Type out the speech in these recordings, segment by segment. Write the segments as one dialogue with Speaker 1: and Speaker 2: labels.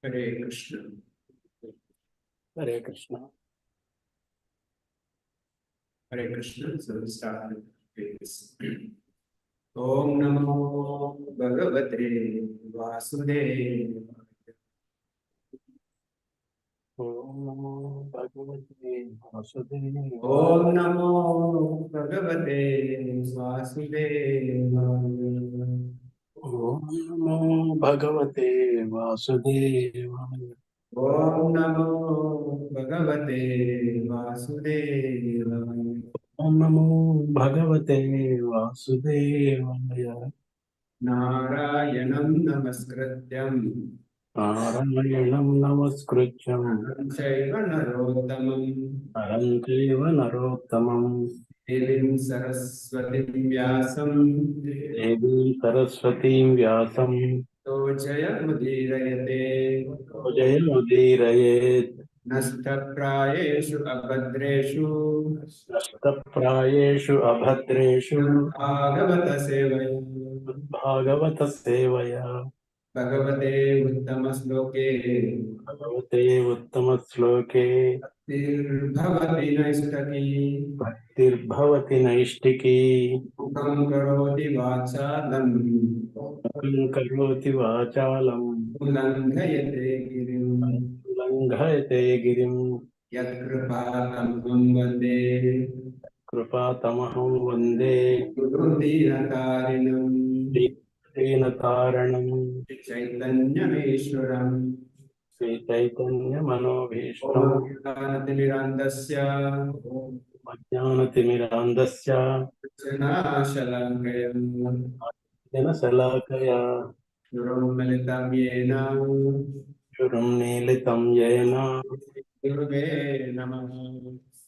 Speaker 1: Hare Krishna.
Speaker 2: Hare Krishna.
Speaker 1: Hare Krishna. So we start with this. ओम नमो भगवते वासुदेव।
Speaker 2: ओम नमो भगवते वासुदेवाय।
Speaker 1: ओम नमो भगवते वासुदेव।
Speaker 2: ओम नमो भगवते वासुदेवाय।
Speaker 1: ओम नमो भगवते वासुदेव।
Speaker 2: ओम नमो भगवते वासुदेवाय।
Speaker 1: नारायणं नमस्कृत्यं
Speaker 2: नारायणं नमस्कृत्यं
Speaker 1: नरं चैव नरोत्तमं
Speaker 2: नरं चैव नरोत्तमं
Speaker 1: देवीं सरस्वतीं व्यासं
Speaker 2: देवीं सरस्वतीं व्यासं
Speaker 1: तो जयमुदीरयते।
Speaker 2: जयमुदीरयेत्।
Speaker 1: नस्तप्रायेषु अभद्रेषु
Speaker 2: नष्टप्रायेषु अभद्रेषु
Speaker 1: भागवतसेवया
Speaker 2: भागवतसेवया
Speaker 1: भगवते उत्तमश्लोके
Speaker 2: भगवते उत्तमश्लोके
Speaker 1: भक्तिर्भवति नैष्ठकी।
Speaker 2: भक्तिर्भवति नैष्टिकी।
Speaker 1: मुखं करोति वाचालं
Speaker 2: मुखं करोति वाचालं
Speaker 1: उल्लङ्घयते गिरिं।
Speaker 2: उल्लङ्घयते गिरिं।
Speaker 1: यत्कृपातमहं वन्दे
Speaker 2: कृपातमहं वन्दे
Speaker 1: गुरुदीनतारिणं
Speaker 2: दीनतारणं
Speaker 1: चैतन्यमीश्वरम्। ॐ
Speaker 2: श्रीचैतन्यमनोभीष्टं
Speaker 1: ज्ञानतिमिरान्धस्य
Speaker 2: अज्ञानतिमिरान्धस्य
Speaker 1: नाशलाकयम्
Speaker 2: जनशलाकया
Speaker 1: गुरुर्मिलितं येन
Speaker 2: चुरं मीलितं येन
Speaker 1: गुरुवे नमः।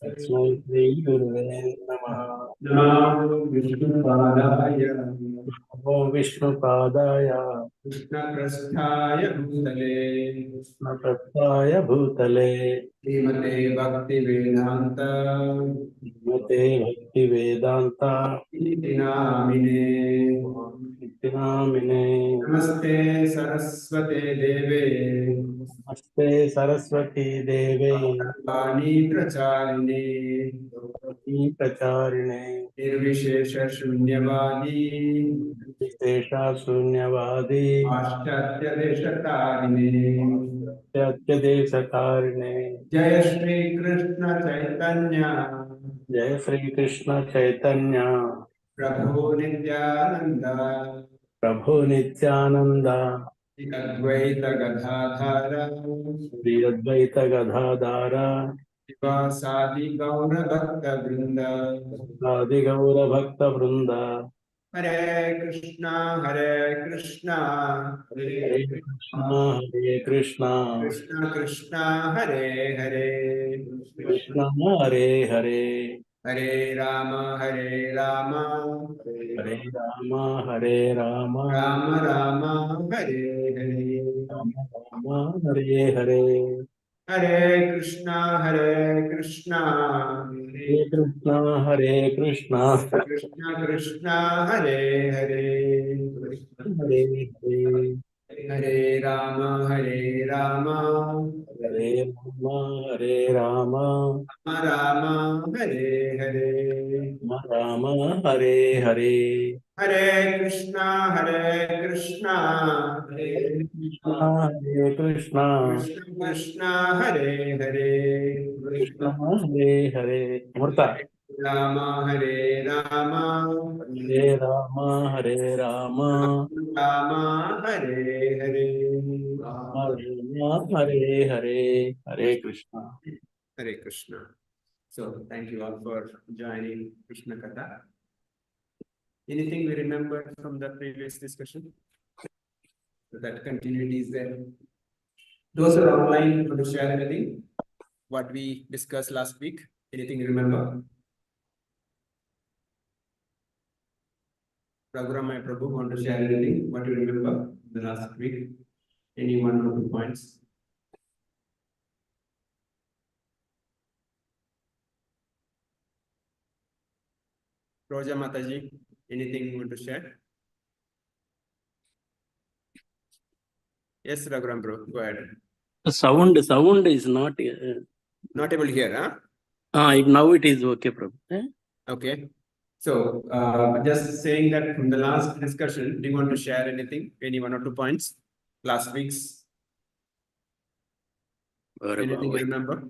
Speaker 2: तस्मै श्रीगुरुवे नमः।
Speaker 1: नमो विष्णुपादाय
Speaker 2: नमो विष्णुपादाय
Speaker 1: कृष्णप्रस्थाय भूतले
Speaker 2: कृष्णप्रस्थाय भूतले
Speaker 1: श्रीमते भक्तिवेदान्त
Speaker 2: श्रीमते भक्तिवेदान्ता
Speaker 1: इति नामिने।
Speaker 2: इति नामिने।
Speaker 1: नमस्ते सरस्वते देवे
Speaker 2: नमस्ते सरस्वती देवे
Speaker 1: वाणी प्रचारिणे
Speaker 2: प्रचारिणे
Speaker 1: निर्विशेषशून्यवादी
Speaker 2: विशेषा शून्यवादी
Speaker 1: पाश्चात्यदेशतारिणे।
Speaker 2: सत्यदेशकारिणे।
Speaker 1: जय श्री कृष्ण चैतन्य
Speaker 2: जय श्री कृष्ण चैतन्य
Speaker 1: प्रभु नित्यानंद
Speaker 2: प्रभु नित्यानंद
Speaker 1: श्री अद्वैत गदाधर
Speaker 2: श्री अद्वैत गदाधर
Speaker 1: शिवासादि गौर भक्त वृंद।
Speaker 2: आदि गौर भक्त वृंद।
Speaker 1: हरे कृष्णा हरे
Speaker 2: हरे
Speaker 1: कृष्णा
Speaker 2: कृष्णा हरे कृष्णा
Speaker 1: कृष्णा कृष्णा हरे हरे
Speaker 2: कृष्णा हरे हरे
Speaker 1: हरे हरे राम
Speaker 2: हरे राम हरे राम
Speaker 1: राम राम हरे हरे।
Speaker 2: राम राम हरे हरे।
Speaker 1: हरे कृष्णा
Speaker 2: हरे कृष्णा हरे कृष्णा
Speaker 1: कृष्णा कृष्णा हरे हरे।
Speaker 2: हरे हरे।
Speaker 1: हरे राम
Speaker 2: हरे राम हरे राम
Speaker 1: राम हरे हरे।
Speaker 2: राम हरे हरे।
Speaker 1: हरे कृष्णा
Speaker 2: हरे कृष्णा हरे कृष्णा
Speaker 1: कृष्ण कृष्णा हरे हरे।
Speaker 2: कृष्णा हरे हरे। अमृता।
Speaker 1: राम हरे राम
Speaker 2: हरे राम हरे राम
Speaker 1: राम हरे हरे।
Speaker 2: राम हरे हरे। हरे Krishna.
Speaker 1: Hare Krishna. So thank you all for joining Krishna Katha. Anything we remember from the previous discussion? So that continuity is there. Those who are online, want to share anything? What we discussed last week? Anything you remember? Raghuram, Prabhu, want to share anything? What you remember the last week? Any one or two points? Roja Mataji, anything you want to share? Yes, Raghuram bro, go ahead.
Speaker 2: The sound is not.
Speaker 1: Not able to hear, huh?
Speaker 2: Now it is okay, Prabhu.
Speaker 1: Okay. So, just saying that from the last discussion, do you want to share anything? Any 1 or 2 points? Last week's, anything you remember?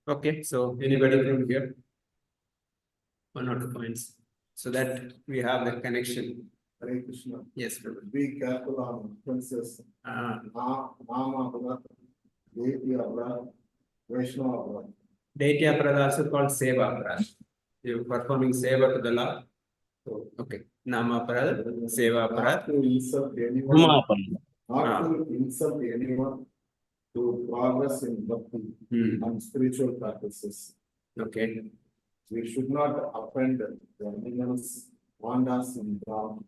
Speaker 1: Okay, so anybody from here? 1 or 2 points, so that we have the connection.
Speaker 3: Hare Krishna.
Speaker 1: Yes, brother.
Speaker 3: Be careful on offenses. Rama Abra, Deity Abra, Vaishnava Abra.
Speaker 1: Deity aparad also called seva aparad. You performing seva to the Lord. So, okay. Nama aparad, seva
Speaker 3: Not
Speaker 1: aparad.
Speaker 3: to insult anyone,
Speaker 2: Rama.
Speaker 3: not to insult anyone, to progress in bhakti and spiritual practices.
Speaker 1: Okay.
Speaker 3: We should not offend the animals, Pandas and Ram.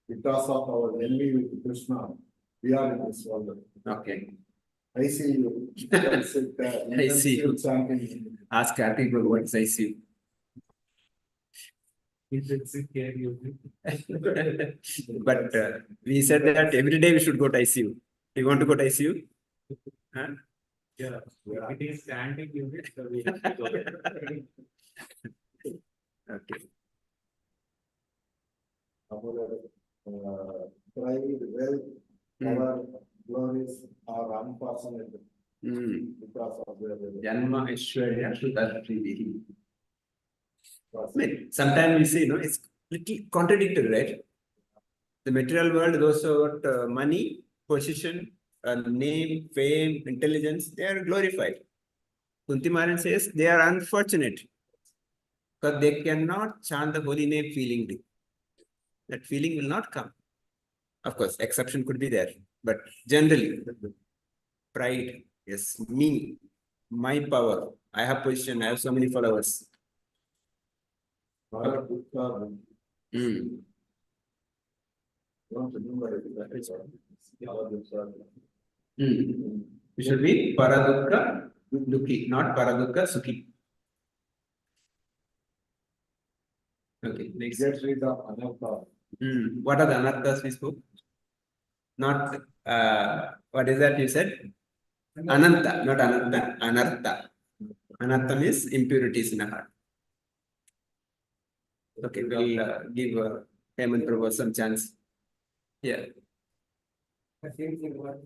Speaker 3: Because of our envy with Krishna, we are in this world.
Speaker 1: Okay.
Speaker 3: I see you.
Speaker 1: I see you. Ask Karthik Prabhu what is ICU. But we said that every day we should go to ICU. Do you want to go to ICU? Huh?
Speaker 3: Yeah.
Speaker 1: It is standing unit, so we have to go. Okay.
Speaker 3: Pride, wealth, power, glories are unfortunate because of their
Speaker 1: Janma Aishwarya Shuddha. I mean, sometimes we say, no, it's little contradictory, right? The material world, those who got money, position, name, fame, intelligence, they are glorified. Kunti Maharaj says they are unfortunate because they cannot chant the holy name feelingly. That feeling will not come. Of course, exception could be there, but generally, pride, yes, me, my power, I have position, I have so many followers. It should be Paradukka Dukhi, not Paradukka Sukhi. Okay, next.
Speaker 3: Get rid of anartha.
Speaker 1: What are the anarthas we spoke? Not, what is that you said? Ananta, not anartha, anartha. Anartha means impurities in the heart. Okay, we'll give Hemant Prabhu some chance. Yeah.
Speaker 4: The same thing about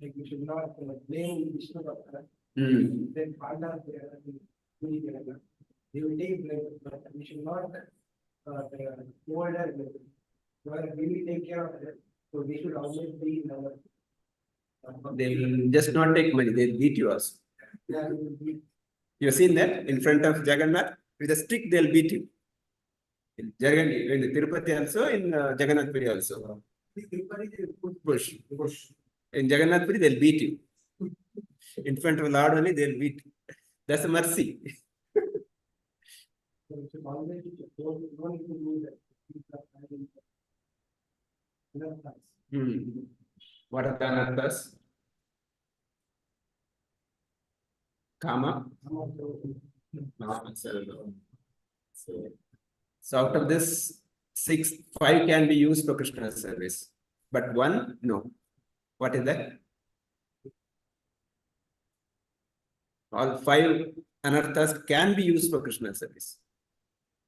Speaker 4: like we should not blame Vishnu Bhakta. Then Pandavas they will take blame, but we should not hold that blame. Where we will take care of it, so we should always be in our.
Speaker 1: They will just not take money, they'll beat you also.
Speaker 4: Yeah, we will be.
Speaker 1: You've seen that in front of Jagannath? With a stick, they'll beat you. In Tirupati also, in Jagannath Puri also. Push. In Jagannath Puri, they'll beat you. In front of Lord only, they'll beat you. That's a mercy.
Speaker 4: So we should always don't need to do that.
Speaker 1: What are the anarthas? Kama. So out of this, 5 can be used for Krishna service, but 1, no. What is that? All 5 anarthas can be used for Krishna service,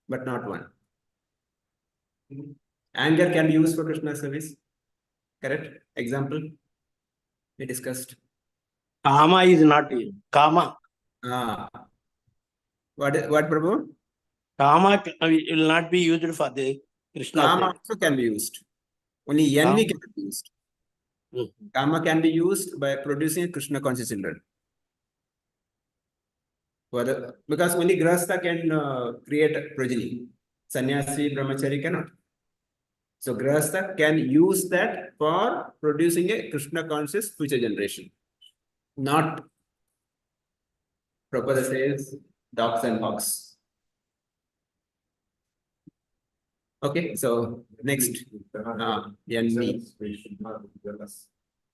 Speaker 1: but not 1. Anger can be used for Krishna service. Correct? Example we discussed.
Speaker 2: Kama is not used. Kama.
Speaker 1: What Prabhu?
Speaker 2: Kama will not be used for the Krishna.
Speaker 1: Kama also can be used. Only envy can be used. Kama can be used by producing Krishna conscious children. Because only Grahastha can create a progeny. Sannyasi, Brahmachari cannot. So Grahastha can use that for producing a Krishna conscious future generation. Not Prabhupada says dogs and hogs. Okay, so next, envy.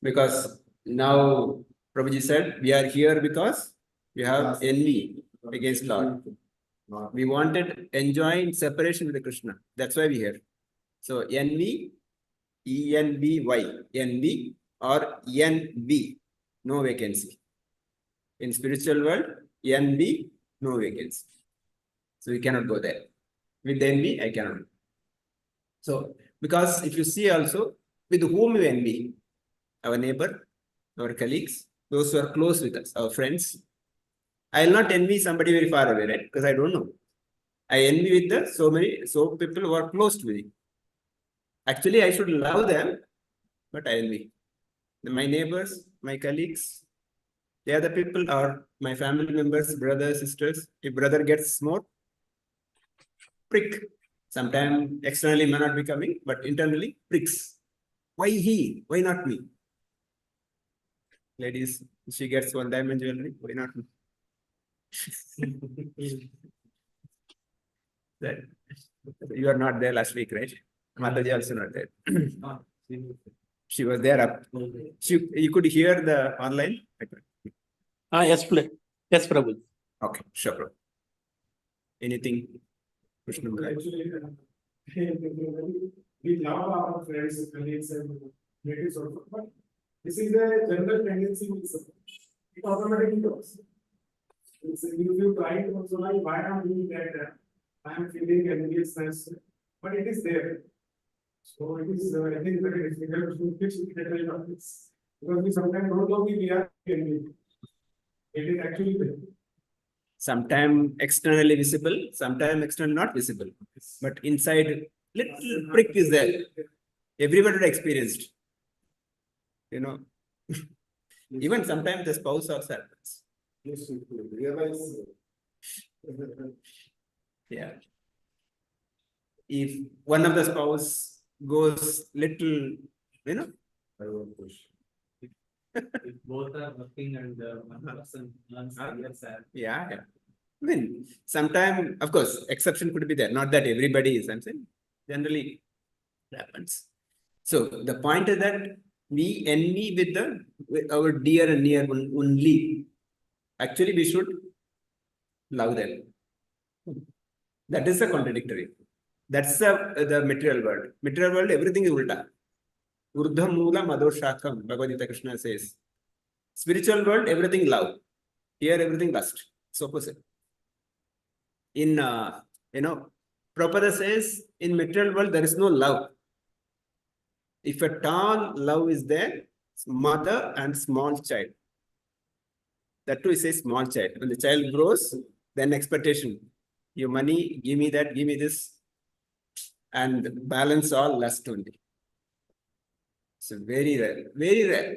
Speaker 1: Because now Prabhuji said we are here because We have envy against Lord.
Speaker 3: Not
Speaker 1: We wanted enjoying separation with the Krishna. That's why we here. So envy, ENVY, envy or NV, no vacancy. In spiritual world, envy, no vacancy. So we cannot go there. With envy, I cannot. So, because if you see also, with whom we envy, our neighbor, our colleagues, those who are close with us, our friends. I will not envy somebody very far away, right? Because I don't know. I envy with the so people who are close to me. Actually, I should love them, but I envy. My neighbors, my colleagues, they are the people or my family members, brothers, sisters. If brother gets more, prick. Sometimes externally may not be coming, but internally pricks. Why he? Why not me? Ladies, she gets one diamond jewelry. Why not me? That you are not there last week, right? Mataji also not there. She was there up. You could hear the online.
Speaker 2: Yes, yes, Prabhu.
Speaker 1: Okay, sure, bro. Anything? Krishna Maharaj?
Speaker 5: Actually, we love our friends, colleagues, and relatives also, but this is a general tendency. It automatically goes. If you try to also like, why am I doing that? I am feeling enviousness, but it is there. So it is, I think, very difficult to fix it of this because we sometimes don't know we are envy. It is actually there.
Speaker 1: Sometimes externally visible, sometimes externally not visible. But inside, little prick is there. Everybody would experienced. You know, even sometimes the spouse also happens.
Speaker 3: yes, you could realize.
Speaker 1: Yeah. If one of the spouse goes little, you know,
Speaker 3: I won't push.
Speaker 6: If both are working and one person earns higher salary.
Speaker 1: yeah. I mean, sometimes, of course, exception could be there. Not that everybody is, I'm saying, generally it happens. So the point is that we envy with our dear and near one only. Actually, we should love them. That is the contradictory. That's the material world. Material world, everything is ulta. Urdhva Mula Madhoshakam, Bhagavad Gita Krishna says. Spiritual world, everything love. Here, everything lust. So opposite. In, Prabhupada says, in material world, there is no love. If at all love is there, mother and small child. That too is a small child. When the child grows, then expectation. Your money, give me that, give me this. And balance all lust only. So very rare, very rare.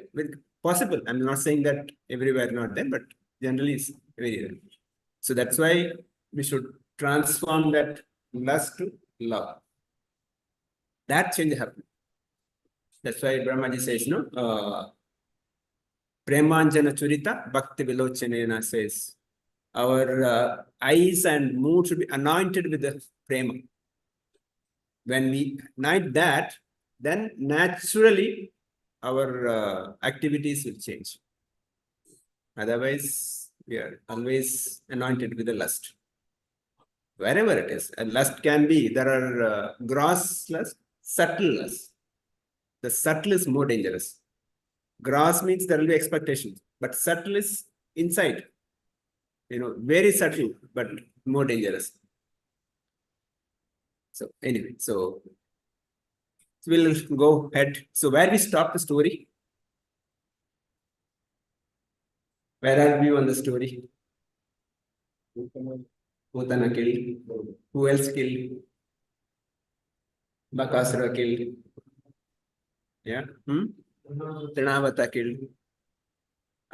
Speaker 1: Possible. I'm not saying that everywhere not there, but generally it's very rare. So that's why we should transform that lust to love. That change happened. That's why Brahmaji says, no, Premanjana Churita Bhakti Vilochanena says, our eyes and mood should be anointed with the prema. When we anoint that, then naturally our activities will change. Otherwise, we are always anointed with the lust. Wherever it is, and lust can be, there are gross lust, subtle lust. The subtle is more dangerous. Gross means there will be expectations, but subtle is inside. Very subtle, but more dangerous. So anyway, so we'll go ahead. So where we stop the story? Where are we on the story? Putana killed. Who else killed? Bakasura killed. Yeah. Trinavata killed.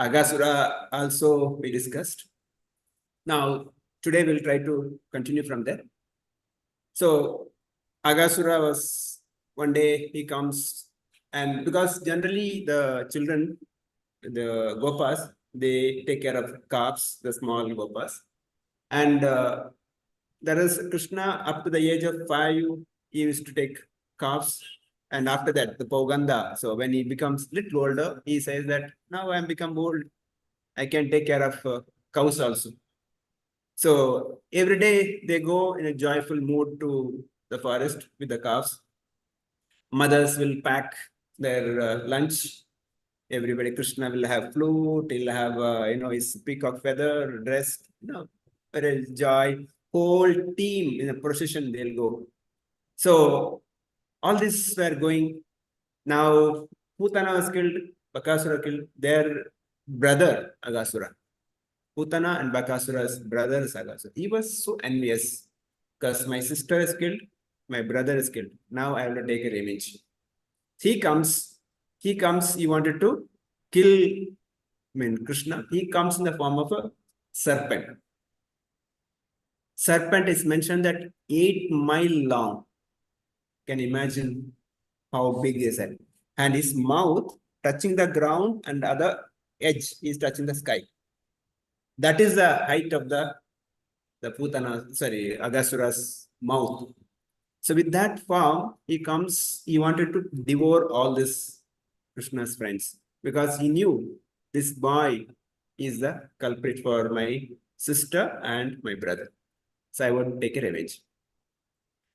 Speaker 1: Agasura also we discussed. Now, today we'll try to continue from there. So, Agasura was, one day he comes, and because generally the children, the Gopas, they take care of calves, the small Gopas. And there is Krishna up to the age of 5, he used to take calves. And after that, the Poganda. So when he becomes little older, he says that now I am become old. I can take care of cows also. So every day they go in a joyful mood to the forest with the cows. Mothers will pack their lunch. Everybody, Krishna will have flute, he'll have, his peacock feather dress, there is joy. Whole team in a procession, they'll go. So all this were going. Now, Putana was killed, Bakasura killed their brother, Agasura. Putana and Bakasura's brother is Agasura. He was so envious because my sister is killed, my brother is killed. Now I have to take a revenge. He comes, he wanted to kill Krishna. He comes in the form of a serpent. Serpent is mentioned that 8 miles long. Can you imagine how big is it? And his mouth touching the ground and other edge is touching the sky. That is the height of the Agasura's mouth. So with that form, he comes, he wanted to devour all this Krishna's friends because he knew this boy is the culprit for my sister and my brother. So I would take a revenge.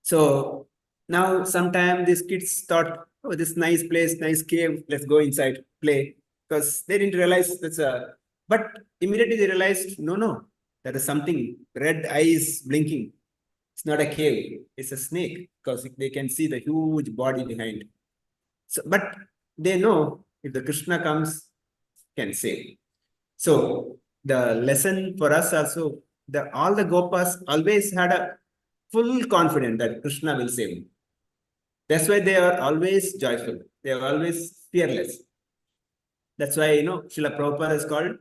Speaker 1: So now sometime these kids thought, oh, this nice place, nice cave, let's go inside, play. Because they didn't realize that's a, but immediately they realized, no, there is something, red eyes blinking. It's not a cave, it's a snake, because they can see the huge body behind. So, but they know if the Krishna comes, can save. So the lesson for us also, all the Gopas always had a full confidence that Krishna will save them. That's why they are always joyful. They are always fearless. That's why, Srila Prabhupada is called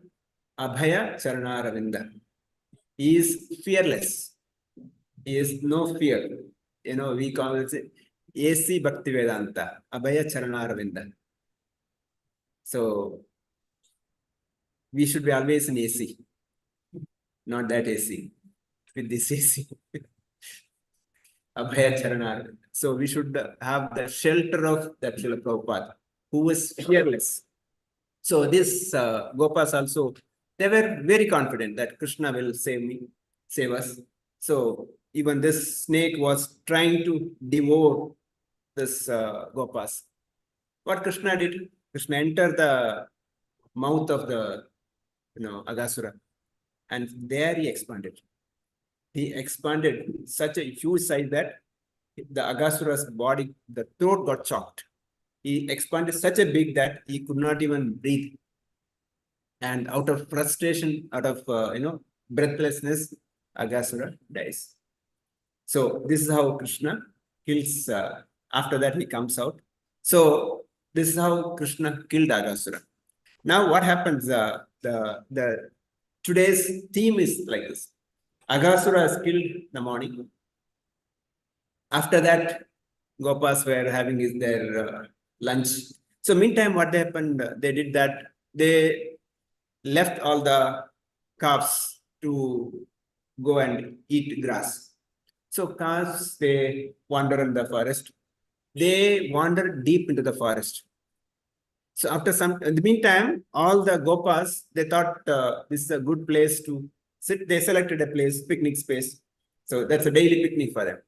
Speaker 1: Abhaya Charana-Ravinda. He is fearless. He is no fear. We call it AC Bhakti Vedanta, Abhaya Charana-Ravinda. So we should be always in AC, not that AC, with this AC. Abhaya Charana. So we should have the shelter of that Srila Prabhupada, who was fearless. So this Gopas also, they were very confident that Krishna will save us. So even this snake was trying to devour this Gopas. What Krishna did? Krishna entered the mouth of the Agasura, and there he expanded. He expanded such a huge size that the Agasura's body, the throat got choked. He expanded such a big that he could not even breathe. And out of frustration, out of breathlessness, Agasura dies. So this is how Krishna kills. After that, he comes out. So this is how Krishna killed Agasura. Now, what happens? The today's theme is like this: Agasura is killed in the morning. After that, Gopas were having their lunch. So meantime, what happened? They did that. They left all the calves to go and eat grass. So calves, they wander in the forest. They wander deep into the forest. So after in the meantime, all the Gopas, they thought this is a good place to sit. They selected a place, picnic space. So that's a daily picnic for them.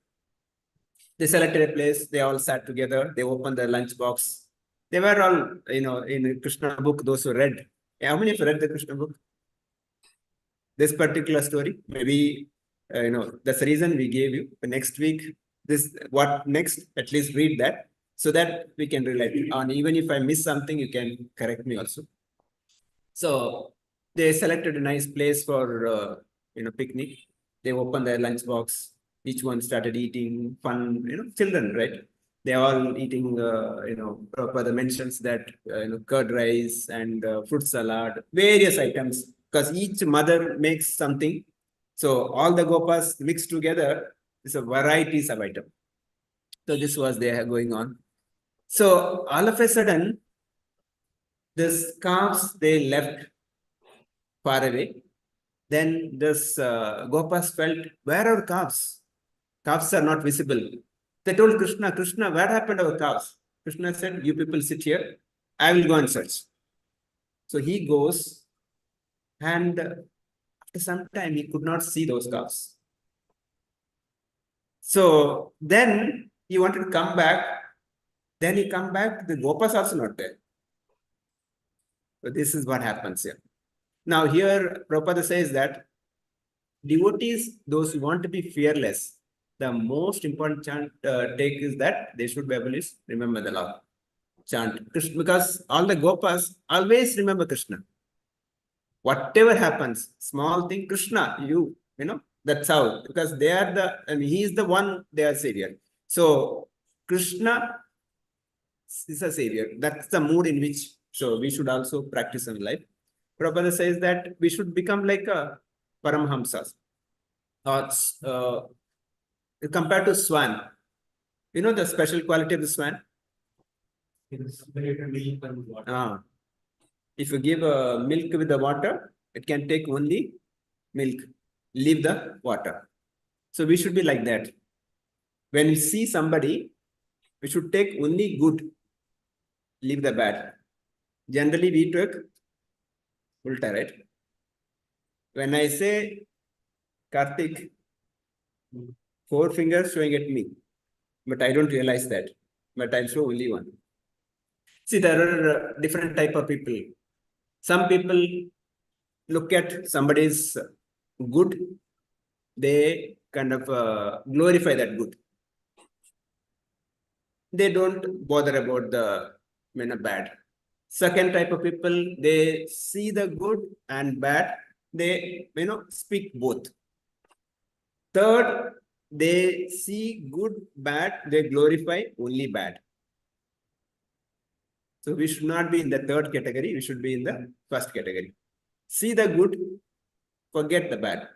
Speaker 1: They selected a place. They all sat together. They opened their lunch box. They were all, in the Krishna book, those who read. How many of you read the Krishna book? This particular story, maybe, that's the reason we gave you. The next week, what next, at least read that, so that we can relate on. Even if I miss something, you can correct me also. So they selected a nice place for, picnic. They opened their lunch box. Each one started eating, fun, children, right? They all eating, Prabhupada mentions that, curd rice and fruit salad, various items, because each mother makes something. So all the Gopas mixed together is a varieties of item. So this was there going on. So all of a sudden, this calves, they left far away. Then this Gopas felt, where are calves? Calves are not visible. They told Krishna, Krishna, where happened to our calves? Krishna said, you people sit here. I will go and search. So he goes, and after some time, he could not see those cows. So then he wanted to come back. Then he come back, the Gopas also not there. So this is what happens here. Now here, Prabhupada says that devotees, those who want to be fearless, the most important chant take is that they should be able to remember the Lord. Chant Krishna, because all the Gopas always remember Krishna. Whatever happens, small thing, Krishna, you know, that's how, because they are the, I mean, he is the one, they are savior. So Krishna is a savior. That's the mood in which, so we should also practice in life. Prabhupada says that we should become like a Paramhamsas. Compared to swan, you know the special quality of the swan?
Speaker 6: It's very milk and water.
Speaker 1: If you give milk with the water, it can take only milk, leave the water. So we should be like that. When we see somebody, we should take only good, leave the bad. Generally, we took ulta, right? When I say Karthik, 4 fingers showing at me, but I don't realize that. But I'll show only one. See, there are different type of people. Some people look at somebody's good, they kind of glorify that good. They don't bother about the bad. Second type of people, they see the good and bad, they speak both. Third, they see good, bad, they glorify only bad. So we should not be in the third category, we should be in the first category. See the good, forget the bad.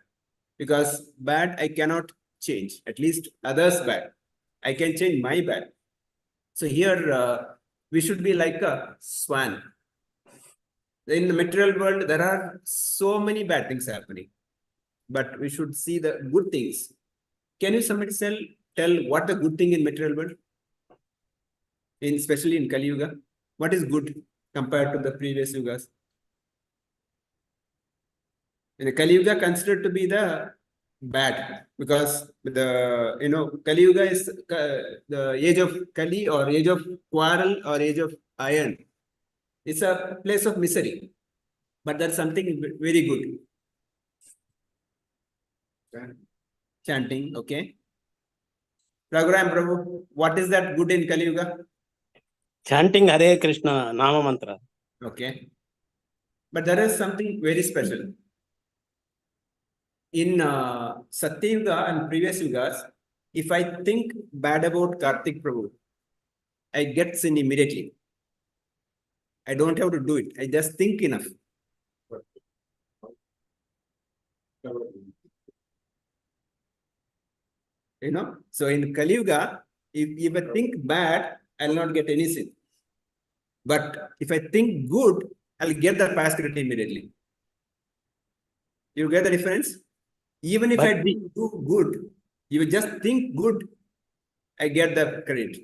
Speaker 1: Because bad I cannot change, at least others bad. I can change my bad. So here we should be like a swan. In the material world, there are so many bad things happening. But we should see the good things. Can you somebody tell what the good thing in material world? Especially in Kali Yuga. What is good compared to the previous yugas? In the Kali Yuga considered to be the bad, because the Kali Yuga is the age of Kali, or age of quarrel, or age of iron. It's a place of misery, but that's something very good. Chanting, okay. Raghuram Prabhu, what is that good in Kali Yuga?
Speaker 2: Chanting Hare Krishna Nama Mantra.
Speaker 1: Okay. But there is something very special. In Satya Yuga and previous Yugas, if I think bad about Karthik Prabhu, I get sin immediately. I don't have to do it. I just think enough. So in Kali Yuga, if I think bad, I'll not get any sin. But if I think good, I'll get the past credit immediately. You get the difference? Even if I do good, you just think good, I get the credit.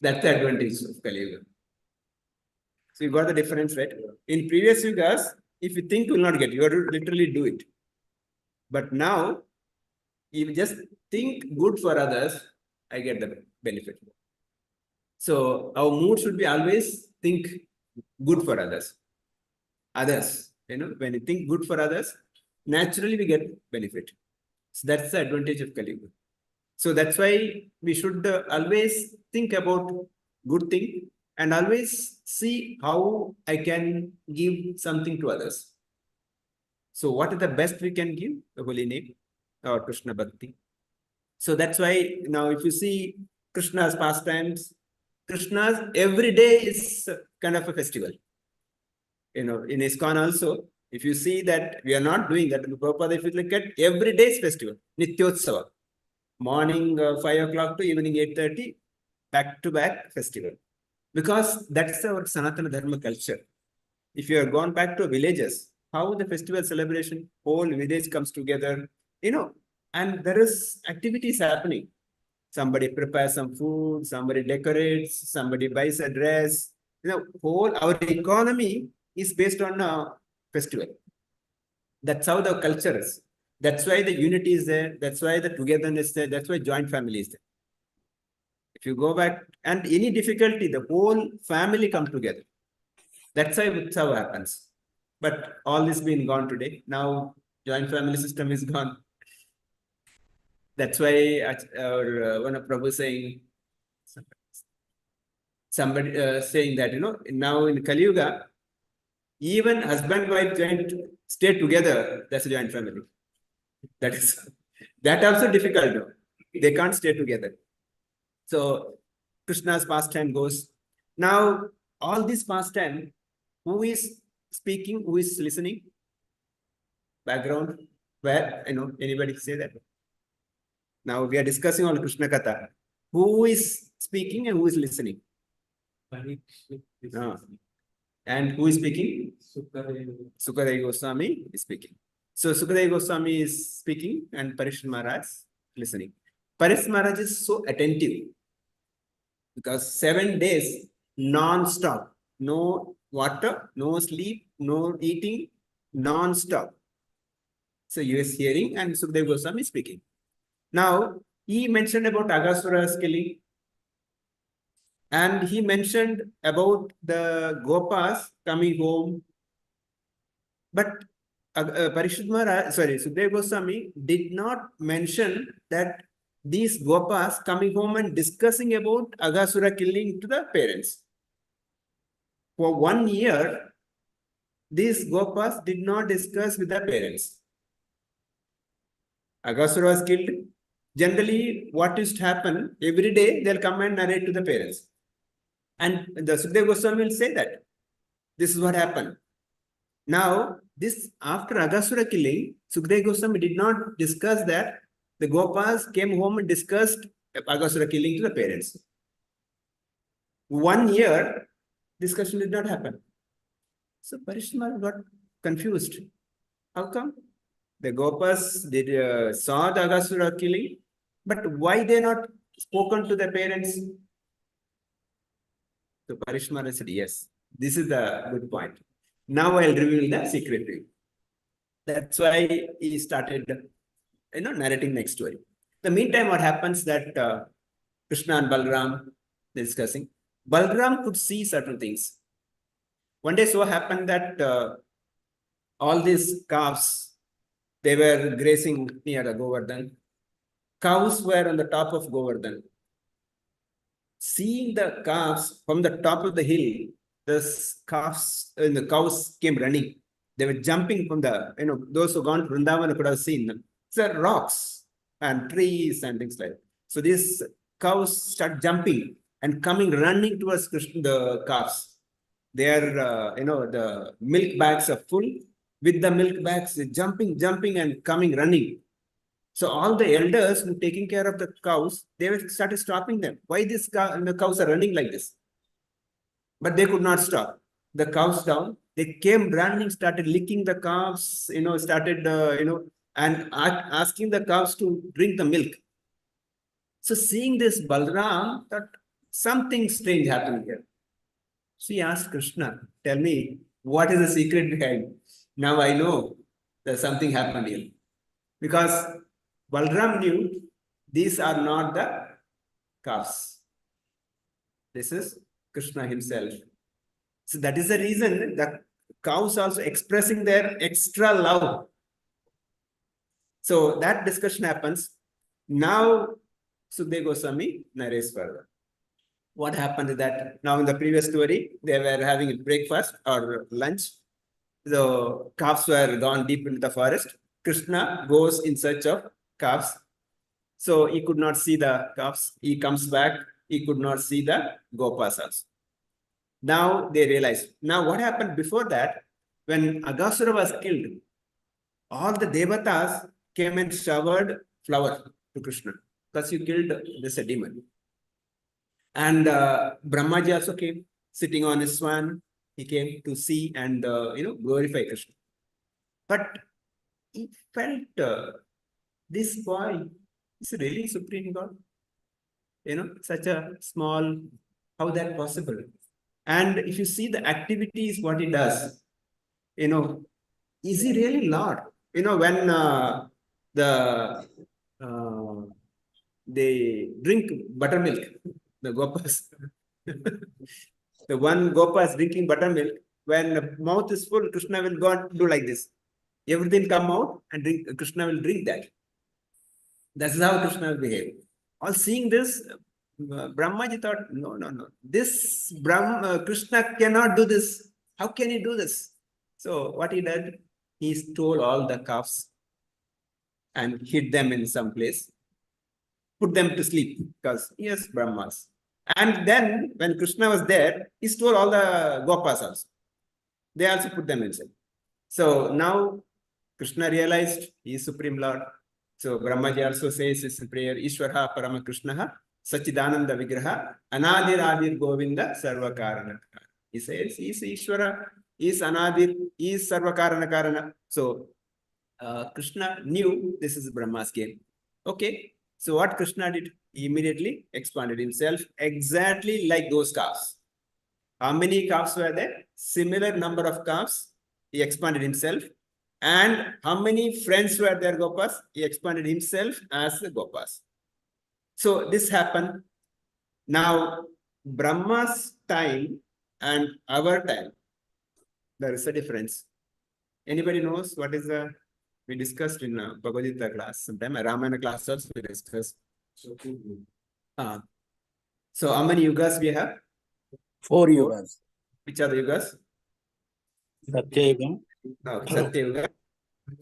Speaker 1: That's the advantage of Kali Yuga. So you got the difference, right? In previous Yugas, if you think, you will not get, you have to literally do it. But now, if you just think good for others, I get the benefit. So our mood should be always think good for others. When you think good for others, naturally we get benefit. So that's the advantage of Kali Yuga. So that's why we should always think about good thing and always see how I can give something to others. So what is the best we can give? The holy name or Krishna Bhakti. So that's why now if you see Krishna's pastimes, Krishna's every day is kind of a festival. In ISKCON also, if you see that we are not doing that, Prabhupada, if you look at every day's festival, Nityotsava, morning 5 o'clock to evening 8:30, back-to-back festival. Because that's our Sanatana Dharma culture. If you have gone back to villages, how the festival celebration, whole village comes together, and there is activities happening. Somebody prepares some food, somebody decorates, somebody buys a dress. Whole our economy is based on a festival. That's how the culture is. That's why the unity is there. That's why the togetherness is there. That's why joint family is there. If you go back and any difficulty, the whole family come together. That's how it happens. But all this been gone today. Now joint family system is gone. That's why one of Prabhu saying, somebody saying that, now in Kali Yuga, even husband wife joint stay together, that's a joint family. That also difficult. No? They can't stay together. So Krishna's pastime goes. Now, all this pastime, who is speaking, who is listening? Background, where, anybody say that? Now we are discussing on Krishna Katha. Who is speaking and who is listening? And who is speaking? Sukadeva Goswami is speaking. So Sukadeva Goswami is speaking and Parishit Maharaj listening. Parishit Maharaj is so attentive because 7 days non-stop, no water, no sleep, no eating, non-stop. So he is hearing and Sukadeva Goswami is speaking. Now he mentioned about Aghasura's killing. And he mentioned about the Gopas coming home. But Parishit Maharaj, Sukadeva Goswami did not mention that these Gopas coming home and discussing about Aghasura killing to the parents. For 1 year, these Gopas did not discuss with the parents. Aghasura was killed. Generally, what used to happen, every day they'll come and narrate to the parents. And the Sukadeva Goswami will say that this is what happened. Now, this after Aghasura killing, Sukadeva Goswami did not discuss that. The Gopas came home and discussed Aghasura killing to the parents. 1 year, discussion did not happen. So Parishit Maharaj got confused. How come? The Gopas did saw the Aghasura killing, but why they not spoken to the parents? So Parishit Maharaj said, yes, this is the good point. Now I'll reveal the secret to you. That's why he started, narrating next story. The meantime, what happens that Krishna and Balram discussing. Balram could see certain things. One day so happened that all these calves, they were grazing near the Govardhan. Cows were on the top of Govardhan. Seeing the calves from the top of the hill, the cows came running. They were jumping from the, those who gone to Vrindavan could have seen them. It's rocks and trees and things like that. So these cows start jumping and coming running towards the calves. They are, the milk bags are full. With the milk bags, jumping and coming running. So all the elders who taking care of the cows, they started stopping them. Why the cows are running like this? But they could not stop. The cows down, they came running, started licking the calves, started, and asking the cows to drink the milk. So seeing this, Balram thought something strange happened here. So he asked Krishna, tell me, what is the secret behind? Now I know that something happened here. Because Balram knew these are not the calves. This is Krishna himself. So that is the reason the cows also expressing their extra love. So that discussion happens. Now Sukadeva Goswami narrates further. What happened is that now in the previous story, they were having breakfast or lunch. The calves were gone deep into the forest. Krishna goes in search of calves. So he could not see the calves. He comes back. He could not see the Gopas also. Now they realize. Now what happened before that? When Aghasura was killed, all the Devatas came and showered flowers to Krishna because you killed this demon. And Brahmaji also came, sitting on his swan. He came to see and glorify Krishna. But he felt this boy is really supreme God. Such a small, how that possible? And if you see the activities, what he does, is he really Lord? You know, when uh, they drink buttermilk, the gopas. The one gopa is drinking buttermilk. When the mouth is full, Krishna will go and do like this. Everything come out and drink. Krishna will drink that. That's how Krishna will behave. All seeing this, Brahmaji thought, no. This Krishna cannot do this. How can he do this? So what he did, he stole all the calves and hid them in some place, put them to sleep because yes, Brahmas. And then when Krishna was there, he stole all the gopas also. They also put them inside. So now Krishna realized he is Supreme Lord. So Brahmaji also says his prayer, Ishwara Parama Krishna Sachidananda Vigraha Anadir Adir Govinda Sarvakarana. He says he is Ishwara, he is Anadir, he is Sarvakarana Karana. So Krishna knew this is Brahma's game. Okay. So what Krishna did? He immediately expanded himself exactly like those calves. How many calves were there? Similar number of calves. He expanded himself. And how many friends were there, Gopas? He expanded himself as the Gopas. So this happened. Now, Brahma's time and our time, there is a difference. Anybody knows what is the, we discussed in Bhagavad Gita class, sometime Ramayana class also we discussed. So how many yugas we have?
Speaker 2: 4 yugas.
Speaker 1: Which are the yugas?
Speaker 2: Satyayugam,
Speaker 1: No, Satya Yuga,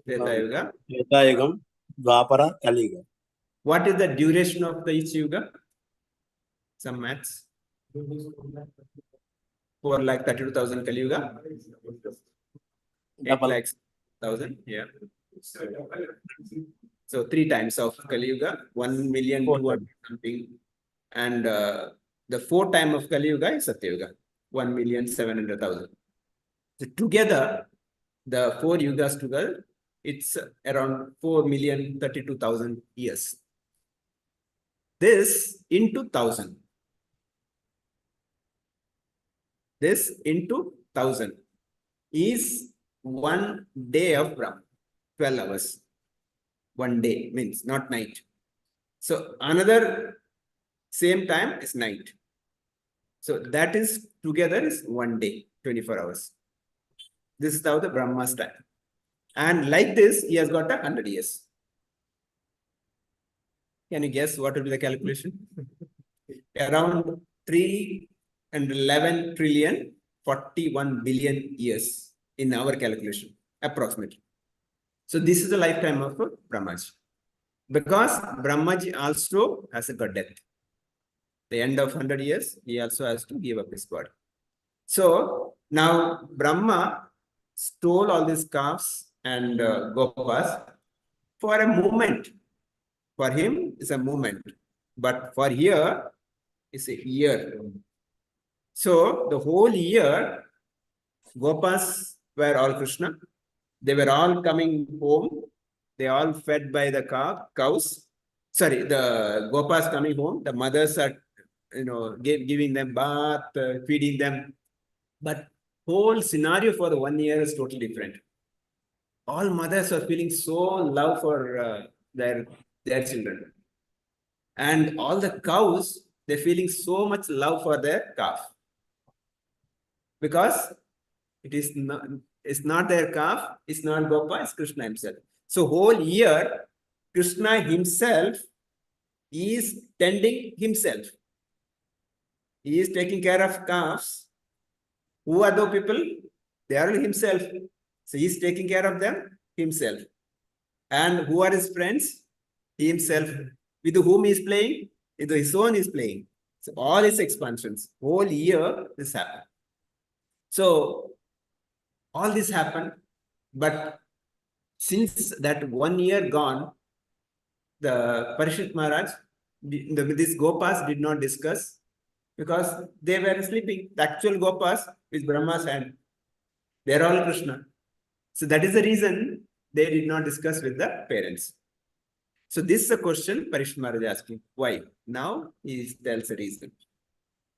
Speaker 1: Treta Yuga.
Speaker 2: Tretayugam, Dwapara, Kaliga.
Speaker 1: What is the duration of the each yuga? Some maths. 4,32,000 Kali Yuga. 8 lakhs 1,000. Yeah. So 3 times of Kali Yuga, 1,200,000 something. And the 4th time of Kali Yuga is Satya Yuga, 1,700,000. So together, the 4 yugas together, it's around 4,032,000 years. This into 1,000. This into 1,000 is 1 day of Brahma, 12 hours. 1 day means not night. So another same time is night. So that is together is 1 day, 24 hours. This is how the Brahma's time. And like this, he has got 100 years. Can you guess what will be the calculation? Around 311 trillion 41 billion years in our calculation, approximately. So this is the lifetime of Brahmaji. Because Brahmaji also has got death. The end of 100 years, he also has to give up his body. So now Brahma stole all these calves and gopas for a moment. For him, it's a moment. But for here, it's a year. So the whole year, gopas were all Krishna. They were all coming home. They all fed by the cows. Sorry, the gopas coming home. The mothers are, giving them bath, feeding them. But whole scenario for the 1 year is totally different. All mothers are feeling so love for their children. And all the cows, they're feeling so much love for their calf. Because it's not their calf, it's not Gopa, it's Krishna himself. So whole year, Krishna himself is tending himself. He is taking care of calves. Who are those people? They are himself. So he is taking care of them himself. And who are his friends? He himself. With whom he is playing? With his son is playing. So all his expansions, whole year this happened. So all this happened, but since that 1 year gone, the Parishit Maharaj, these Gopas did not discuss because they were sleeping. The actual Gopas is Brahma's hand. They are all Krishna. So that is the reason they did not discuss with the parents. So this is a question Parishit Maharaj is asking. Why? Now he tells a reason.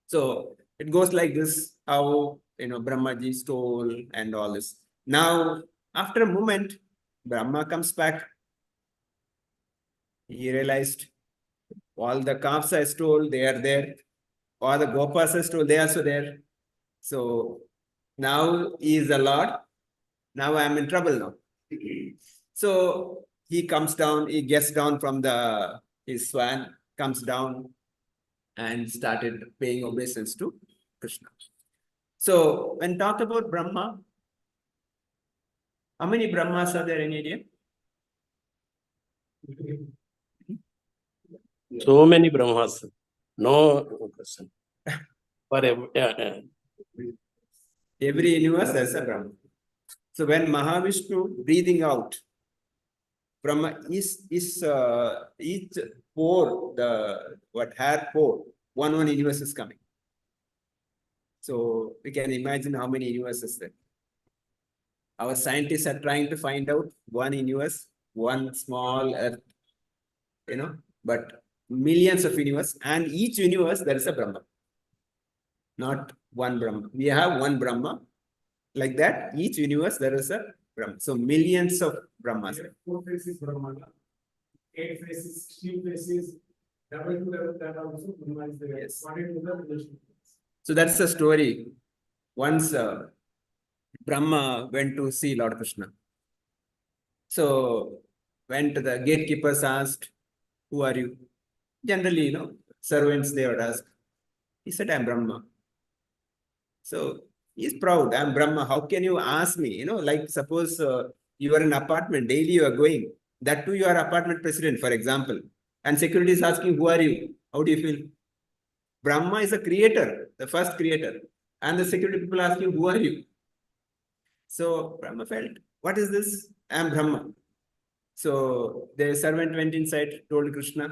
Speaker 1: So it goes like this, how Brahmaji stole and all this. Now After a moment, Brahma comes back. He realized all the calves I stole, they are there. All the gopas I stole, they are also there. So now he is the Lord. Now I am in trouble now. So he comes down, he gets down from his swan, comes down and started paying obeisance to Krishna. So when talk about Brahma, how many Brahmas are there in India?
Speaker 2: So many Brahmas. No question. For
Speaker 1: Every universe has a Brahma. So when Mahavishnu breathing out, Brahma is each pore, hair pore, one universe is coming. So we can imagine how many universes there. Our scientists are trying to find out one universe, one small earth, but millions of universe, and each universe there is a Brahma. Not one Brahma. We have one Brahma. Like that, each universe there is a Brahma. So millions of Brahmas.
Speaker 5: 4 faces Brahmana, 8 faces, 16 faces, double to double, that also Brahma is there.
Speaker 1: Yes.
Speaker 5: According to the relation.
Speaker 1: So that's the story. Once Brahma went to see Lord Krishna. So when the gatekeepers asked, "Who are you?" Generally, servants they would ask. He said, "I'm Brahma." So he's proud. "I'm Brahma. How can you ask me?" Like suppose you are in an apartment, daily you are going. That too, you are apartment president, for example. And security is asking, "Who are you?" How do you feel? Brahma is a creator, the first creator. And the security people asking, "Who are you?" So Brahma felt, "What is this? I am Brahma." So the servant went inside, told Krishna,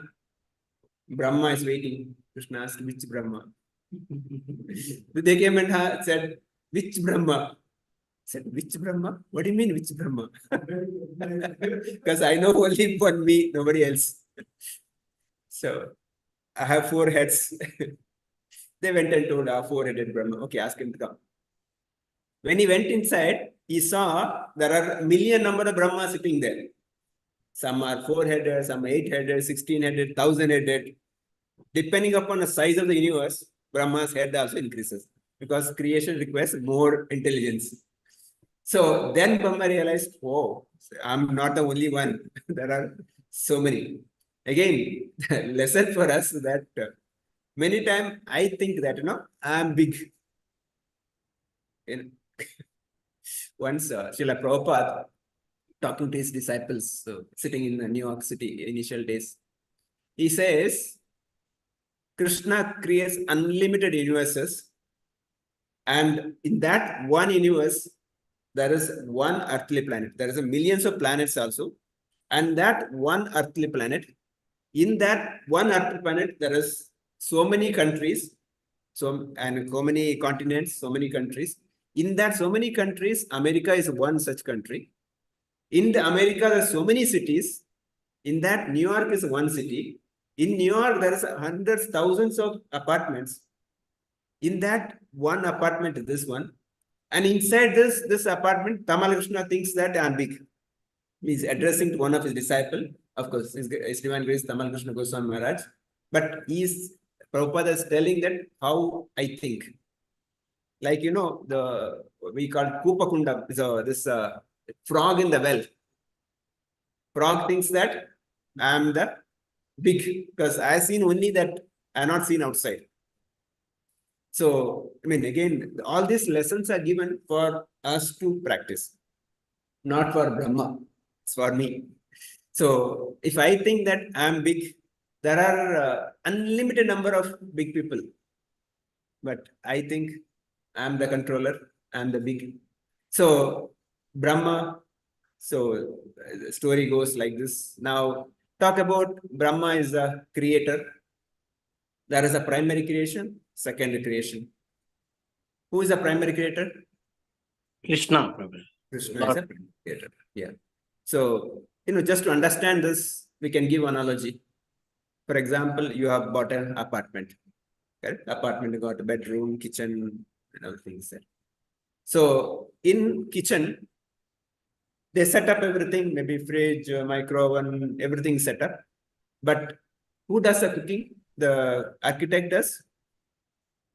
Speaker 1: "Brahma is waiting." Krishna asked, "Which Brahma?" They came and said, "Which Brahma?" Said, "Which Brahma? What do you mean, which Brahma?" Because I know only one me, nobody else. So I have 4 heads. They went and told our 4-headed Brahma, "Okay, ask him to come." When he went inside, he saw there are a million number of Brahmas sitting there. Some are 4-headed, some 8-headed, 16-headed, 1,000-headed. Depending upon the size of the universe, Brahma's head also increases because creation requires more intelligence. So then Brahma realized, "Oh, I'm not the only one." There are so many. Again, lesson for us that many times I think that, I'm big. Once Srila Prabhupada talking to his disciples, sitting in New York City, initial days, he says, Krishna creates unlimited universes, and in that one universe, there is one earthly planet. There is millions of planets also, and that one earthly planet, in that one earthly planet, there is so many countries, so many continents, so many countries. In that so many countries, America is one such country. In the America, there are so many cities. In that, New York is one city. In New York, there is hundreds, thousands of apartments. In that one apartment, this one. And inside this apartment, Tamal Krishna thinks that I'm big. He's addressing to one of his disciples. Of course, his divine grace, Tamal Krishna Goswami Maharaj. But Prabhupada is telling that how I think. Like, we call Kupakunda, this frog in the well. Frog thinks that I am the big, because I have seen only that I have not seen outside. So, again, all these lessons are given for us to practice, not for Brahma, it's for me. So, if I think that I am big, there are unlimited number of big people. But I think I am the controller, I am the big. So, Brahma, so the story goes like this. Now, talk about Brahma is the creator. There is a primary creation, secondary creation. Who is the primary creator?
Speaker 2: Krishna, Prabhu.
Speaker 1: Krishna is a primary creator. Yeah. So, just to understand this, we can give analogy. For example, you have bought an apartment. Correct? Apartment, you got a bedroom, kitchen, and other things there. So, in kitchen, They set up everything, maybe fridge, micro oven, everything set up. But who does the cooking? The architect does?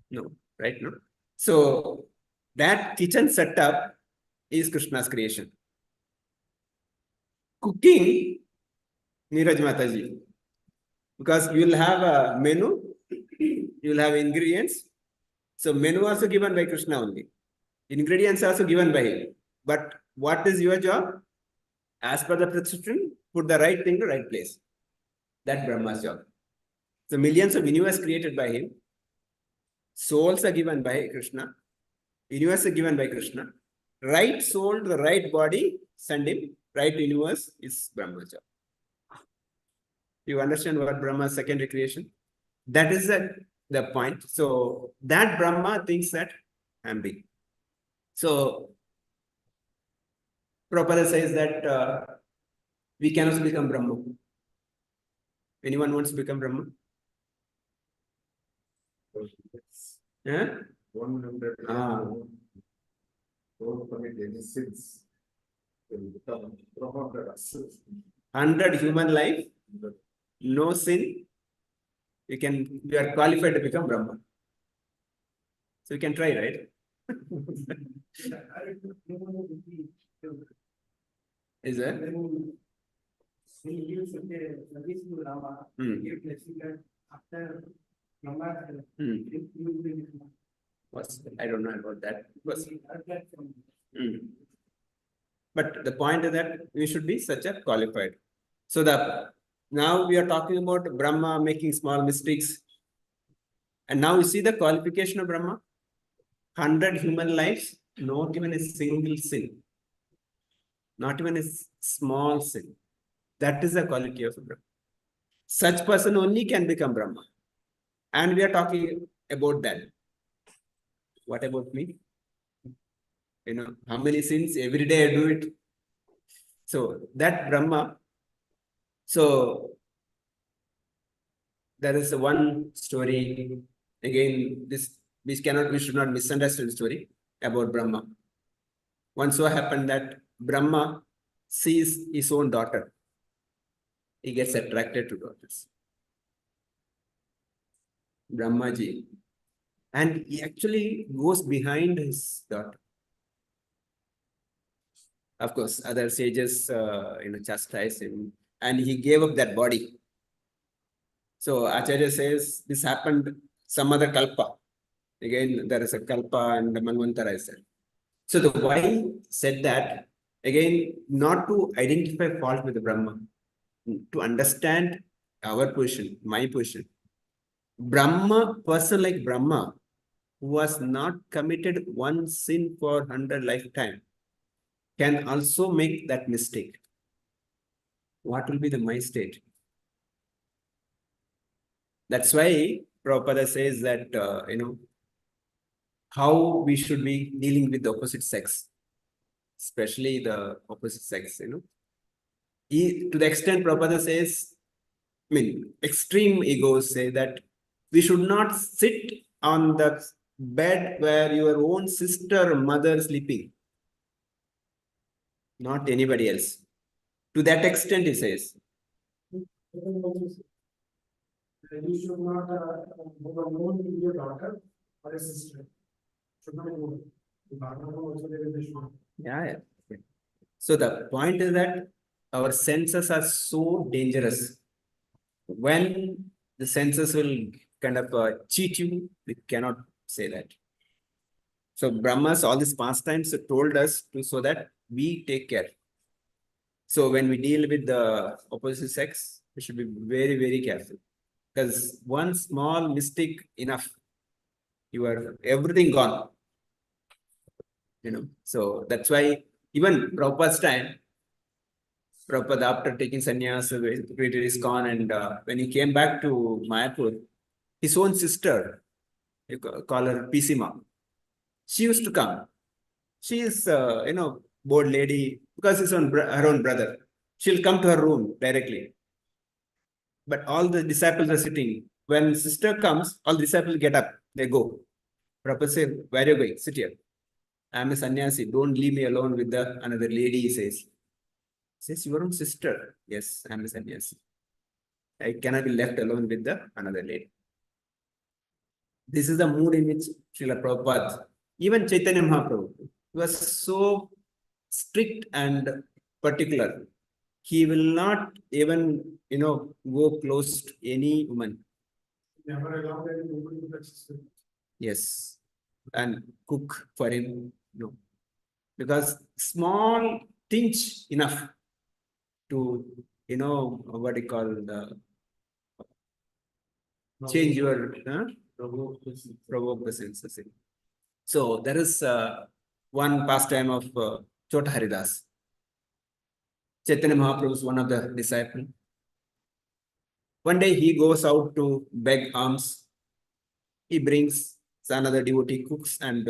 Speaker 1: No, right? No. So that kitchen setup is Krishna's creation. Cooking, Neeraj Mataji. Because you will have a menu, you will have ingredients. So menu also given by Krishna only. Ingredients also given by him. But what is your job? As per the prescription, put the right thing to the right place. That's Brahma's job. So millions of universe created by him. Souls are given by Krishna. Universe is given by Krishna. Right soul to the right body, send him. Right universe is Brahma's job. You understand what Brahma's secondary creation? That is the point. So that Brahma thinks that I'm big. So Prabhupada says that we can also become Brahma. Anyone wants to become Brahma? Yeah?
Speaker 3: 100
Speaker 1: Ah.
Speaker 3: don't commit any sins. Will become Brahma.
Speaker 1: 100 human life, no sin. You are qualified to become Brahma. So you can try, right? Is that?
Speaker 4: When you use the service to Rama,
Speaker 1: Hmm.
Speaker 4: you can after Rama,
Speaker 1: Hmm.
Speaker 4: you will
Speaker 1: I don't know about that.
Speaker 4: from
Speaker 1: But the point is that we should be such a qualified. So now we are talking about Brahma making small mistakes. And now you see the qualification of Brahma. 100 human lives, not even a single sin. Not even a small sin. That is the quality of Brahma. Such person only can become Brahma. And we are talking about that. What about me? You know, how many sins every day I do it? So that Brahma, so there is one story, again, we should not misunderstand the story about Brahma. Once so happened that Brahma sees his own daughter. He gets attracted to daughters. Brahmaji. And he actually goes behind his daughter. Of course, other sages, chastise him, and he gave up that body. So Acharya says this happened some other kalpa. Again, there is a kalpa and the Manvantara is there. So the why said that, again, not to identify fault with the Brahma, to understand our position, my position. Brahma, person like Brahma, who has not committed one sin for 100 lifetime, can also make that mistake. What will be the my state? That's why Prabhupada says that, how we should be dealing with the opposite sex, especially the opposite sex, to the extent Prabhupada says, extreme egos say that we should not sit on the bed where your own sister or mother is sleeping. Not anybody else. To that extent, he says.
Speaker 5: You should not have known with your daughter or a sister. Should not know.
Speaker 1: Yeah. So the point is that our senses are so dangerous. When the senses will kind of cheat you, we cannot say that. So Brahmas, all these pastimes told us so that we take care. So when we deal with the opposite sex, we should be very, very careful. Because one small mistake enough, you are everything gone. So that's why even Prabhupada's time, Prabhupada, after taking sannyas, created ISKCON, and when he came back to Mayapur, his own sister, you call her Pisima, she used to come. She is, bored lady, because it's her own brother. She'll come to her room directly. But all the disciples are sitting. When sister comes, all the disciples get up. They go. Prabhupada says, where are you going? Sit here. I am a sannyasi. Don't leave me alone with another lady, he says. Says your own sister. Yes, and said yes. I cannot be left alone with the another lady. This is the mood in which Srila Prabhupada, even Chaitanya Mahaprabhu, was so strict and particular. He will not even, go close to any woman.
Speaker 5: Never allowed anybody to touch his food.
Speaker 1: Yes. And cook for him. No. Because small tinge enough to, what do you call the change your, provoke the senses. So there is one pastime of Chota Haridas. Chaitanya Mahaprabhu is one of the disciples. One day he goes out to beg alms. He brings another devotee, cooks and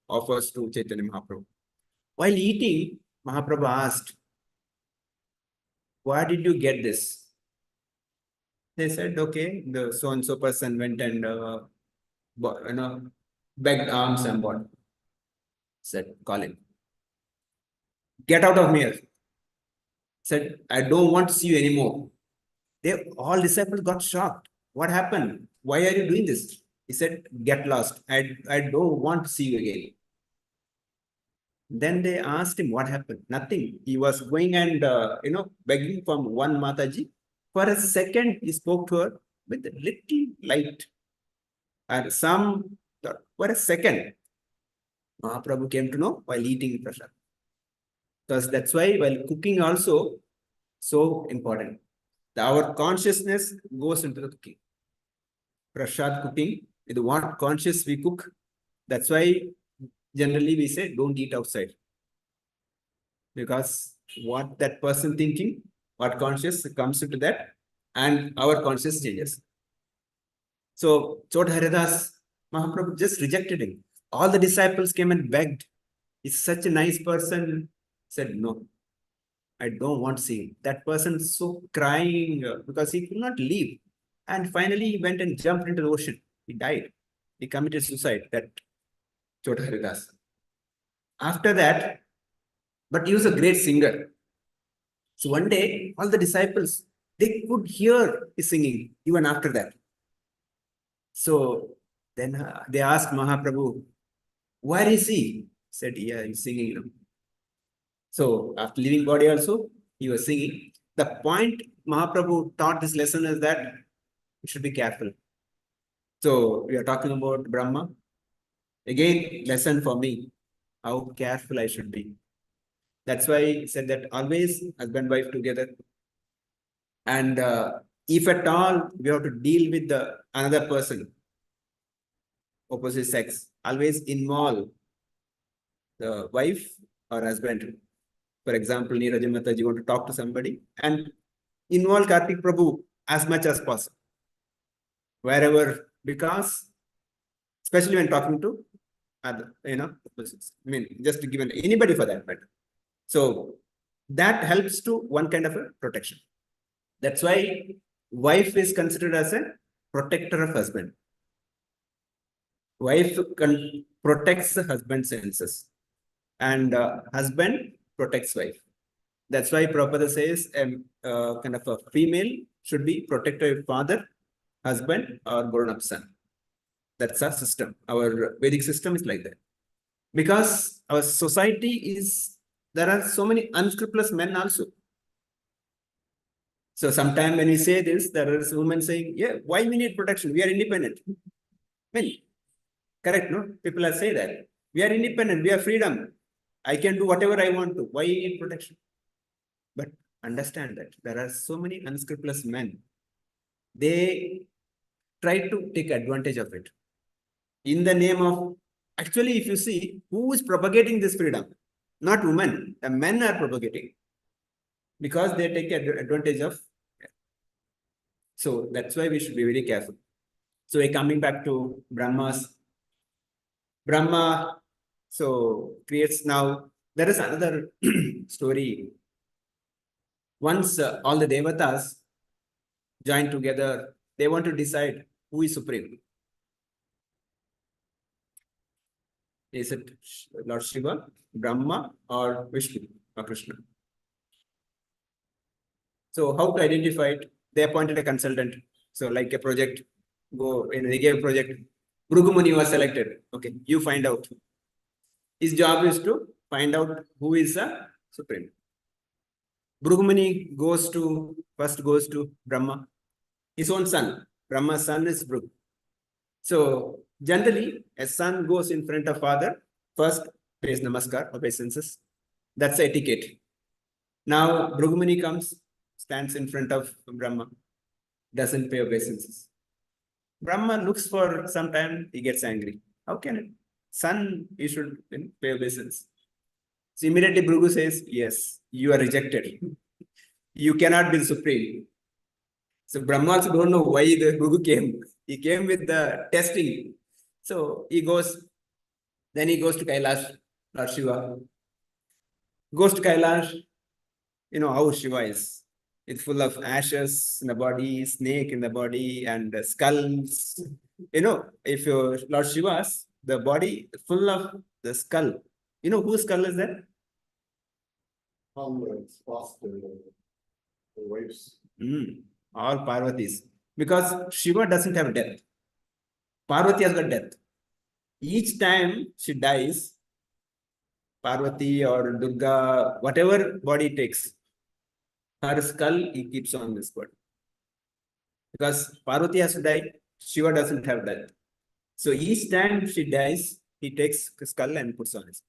Speaker 1: offers to Chaitanya Mahaprabhu. While eating, Mahaprabhu asked, "Where did you get this?" They said, "Okay, the so and so person went and begged alms and bought." Said, "Call him. Get out of here." Said, "I don't want to see you anymore." They all disciples got shocked. What happened? Why are you doing this? He said, "Get lost. I don't want to see you again." Then they asked him what happened. Nothing. He was going and begging from one Mataji. For a second, he spoke to her with a little light. And some for a second, Mahaprabhu came to know while eating prasad. Because that's why while cooking also so important. Our consciousness goes into the cooking. Prasad cooking, with what conscious we cook. That's why generally we say don't eat outside. Because what that person thinking, what conscious comes into that, and our conscious changes. So Chota Haridas, Mahaprabhu just rejected him. All the disciples came and begged. He's such a nice person. Said, "No, I don't want to see him." That person so crying because he could not leave. And finally, he went and jumped into the ocean. He died. He committed suicide, that Chota Haridas. After that, but he was a great singer. So one day, all the disciples, they could hear his singing even after that. So then they asked Mahaprabhu, "Where is he?" He said, "Yeah, he's singing." So after leaving body also, he was singing. The point Mahaprabhu taught this lesson is that we should be careful. So we are talking about Brahma. Again, lesson for me, how careful I should be. That's why he said that always husband wife together. And if at all we have to deal with another person, opposite sex, always involve the wife or husband. For example, Neeraj Mataji, you want to talk to somebody and involve Kartik Prabhu as much as possible. Wherever, because especially when talking to other, opposites. I mean, just to give anybody for that matter. So that helps to one kind of a protection. That's why wife is considered as a protector of husband. Wife protects the husband's senses, and husband protects wife. That's why Prabhupada says kind of a female should be protector of father, husband, or grown-up son. That's our system. Our Vedic system is like that. Because our society is, there are so many unscrupulous men also. So sometime when we say this, there is women saying, "Yeah, why we need protection? We are independent." I mean, correct, no? People are saying that. We are independent, we have freedom. I can do whatever I want to. Why you need protection? But understand that there are so many unscrupulous men. They try to take advantage of it. In the name of, actually, if you see, who is propagating this freedom? Not women, the men are propagating. Because they take advantage of. So that's why we should be very careful. So we're coming back to Brahma's. Brahma, so creates now, there is another story. Once all the devatas join together, they want to decide who is supreme. Is it Lord Shiva, Brahma, or Vishnu or Krishna? So how to identify it? They appointed a consultant. So like a project, they gave a project. Brugumuni was selected. Okay, you find out. His job is to find out who is the supreme. Brugumuni first goes to Brahma, his own son. Brahma's son is Brug. So generally, a son goes in front of father, first pays namaskar, obeisances. That's the etiquette. Now Brugumuni comes, stands in front of Brahma, doesn't pay obeisances. Brahma looks for some time, he gets angry. How can it? Son, you should pay obeisance. So immediately Bhrigu says, yes, you are rejected. You cannot be supreme. So Brahma also don't know why the Bhrigu came. He came with the testing. So he goes to Kailash, Lord Shiva. Goes to Kailash, you know how Shiva is. It's full of ashes in the body, snake in the body, and skulls. You know, if your Lord Shiva's, the body full of the skull. You know whose skull is that?
Speaker 3: Hundreds, past wives.
Speaker 1: All Parvati's. Because Shiva doesn't have death. Parvati has got death. Each time she dies, Parvati or Durga, whatever body takes, her skull he keeps on this body. Because Parvati has to die, Shiva doesn't have death. So each time she dies, he takes the skull and puts on his.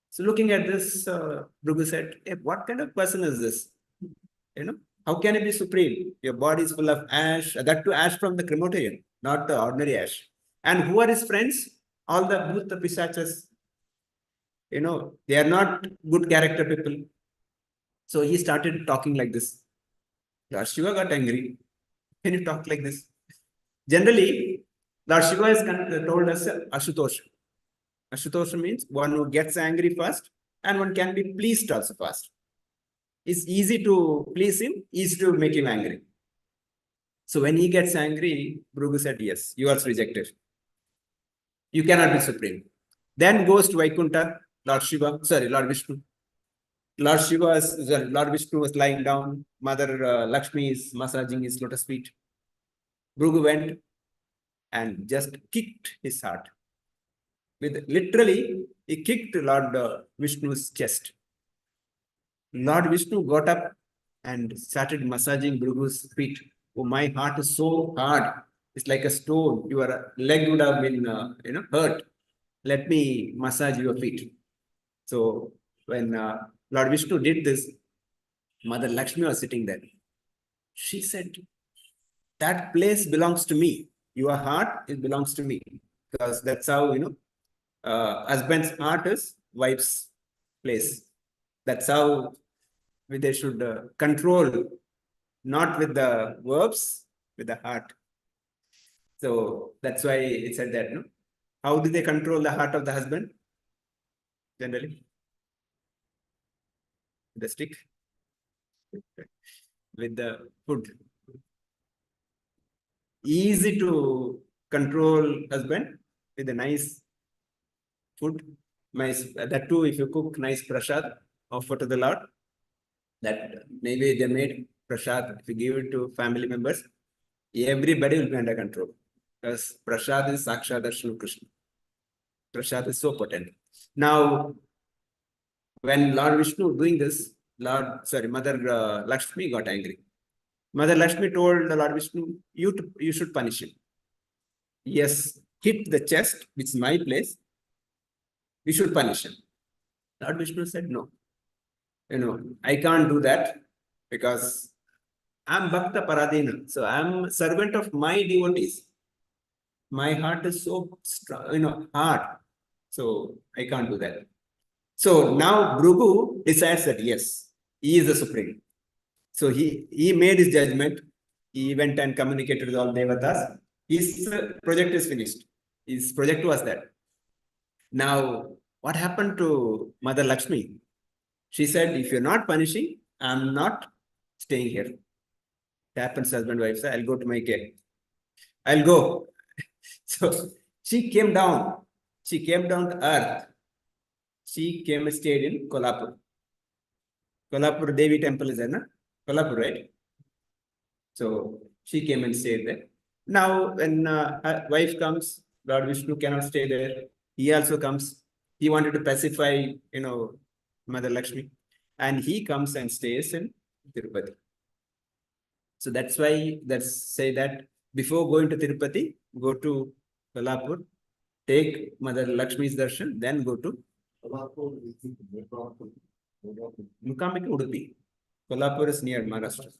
Speaker 1: So looking at this, Bhrigu said, hey, what kind of person is this? You know, how can it be supreme? Your body is full of ash, that too ash from the crematorium, not the ordinary ash. And who are his friends? All the Bhuta Pisachas. You know, they are not good character people. So he started talking like this. Lord Shiva got angry. Can you talk like this? Generally, Lord Shiva has told us Ashutosh. Ashutosh means one who gets angry first and one can be pleased also fast. It's easy to please him, easy to make him angry. So when he gets angry, Bhrigu said, yes, you are rejected. You cannot be supreme. Then goes to Vaikuntha, Lord Vishnu. Lord Vishnu was lying down. Mother Lakshmi is massaging his lotus feet. Bhrigu went and just kicked his heart. Literally, he kicked Lord Vishnu's chest. Lord Vishnu got up and started massaging Bhrigu's feet. Oh, my heart is so hard. It's like a stone. Your leg would have been, hurt. Let me massage your feet. So when Lord Vishnu did this, Mother Lakshmi was sitting there. She said, that place belongs to me. Your heart, it belongs to me. Because that's how, husband's heart is wife's place. That's how they should control, not with the verbs, with the heart. So that's why it said that, no? How do they control the heart of the husband? Generally? The stick? With the food. Easy to control husband with a nice food. Nice, that too, if you cook nice prasad, offer to the Lord, that maybe they made prasad, if you give it to family members, everybody will be under control. Because prasad is Sakshat Darshan Krishna. Prasad is so potent. Now, when Lord Vishnu doing this, Mother Lakshmi got angry. Mother Lakshmi told the Lord Vishnu, you should punish him. Yes, hit the chest, which is my place. We should punish him. Lord Vishnu said, no. I can't do that because I'm Bhakta Paradina. So I'm servant of my devotees. My heart is so strong, hard. So I can't do that. So now Bhrigu decides that yes, he is the supreme. So he made his judgment. He went and communicated with all devatas. His project is finished. His project was that. Now, what happened to Mother Lakshmi? She said, if you're not punishing, I'm not staying here. It happens, husband, wife, say, I'll go to my care. I'll go. So she came down. She came down to earth. She came and stayed in Kolhapur. Kolhapur Devi temple is there, na? Kolhapur, right? So she came and stayed there. Now, when her wife comes, Lord Vishnu cannot stay there. He also comes. He wanted to pacify, Mother Lakshmi, and he comes and stays in Tirupati. So that's why let's say that before going to Tirupati, go to Kolhapur, take Mother Lakshmi's darshan, then go to
Speaker 3: Kolhapur is the metropolis.
Speaker 1: Mukamika Udupi. Kolhapur is near Maharashtra.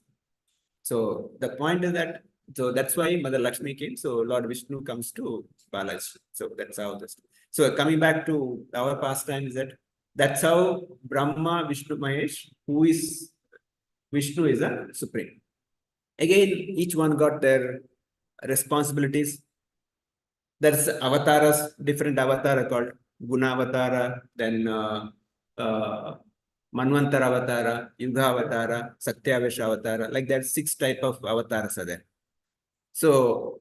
Speaker 1: So the point is that, so that's why Mother Lakshmi came. So Lord Vishnu comes to Balaji. So that's how this. So coming back to our pastime is that's how Brahma, Vishnu, Mahesh, who is Vishnu is a supreme. Again, each one got their responsibilities. There's avatars, different avatar called Guna Avatara, then Manvantara Avatara, Yuga Avatara, Satyavesha Avatara, like that 6 type of avatars are there. So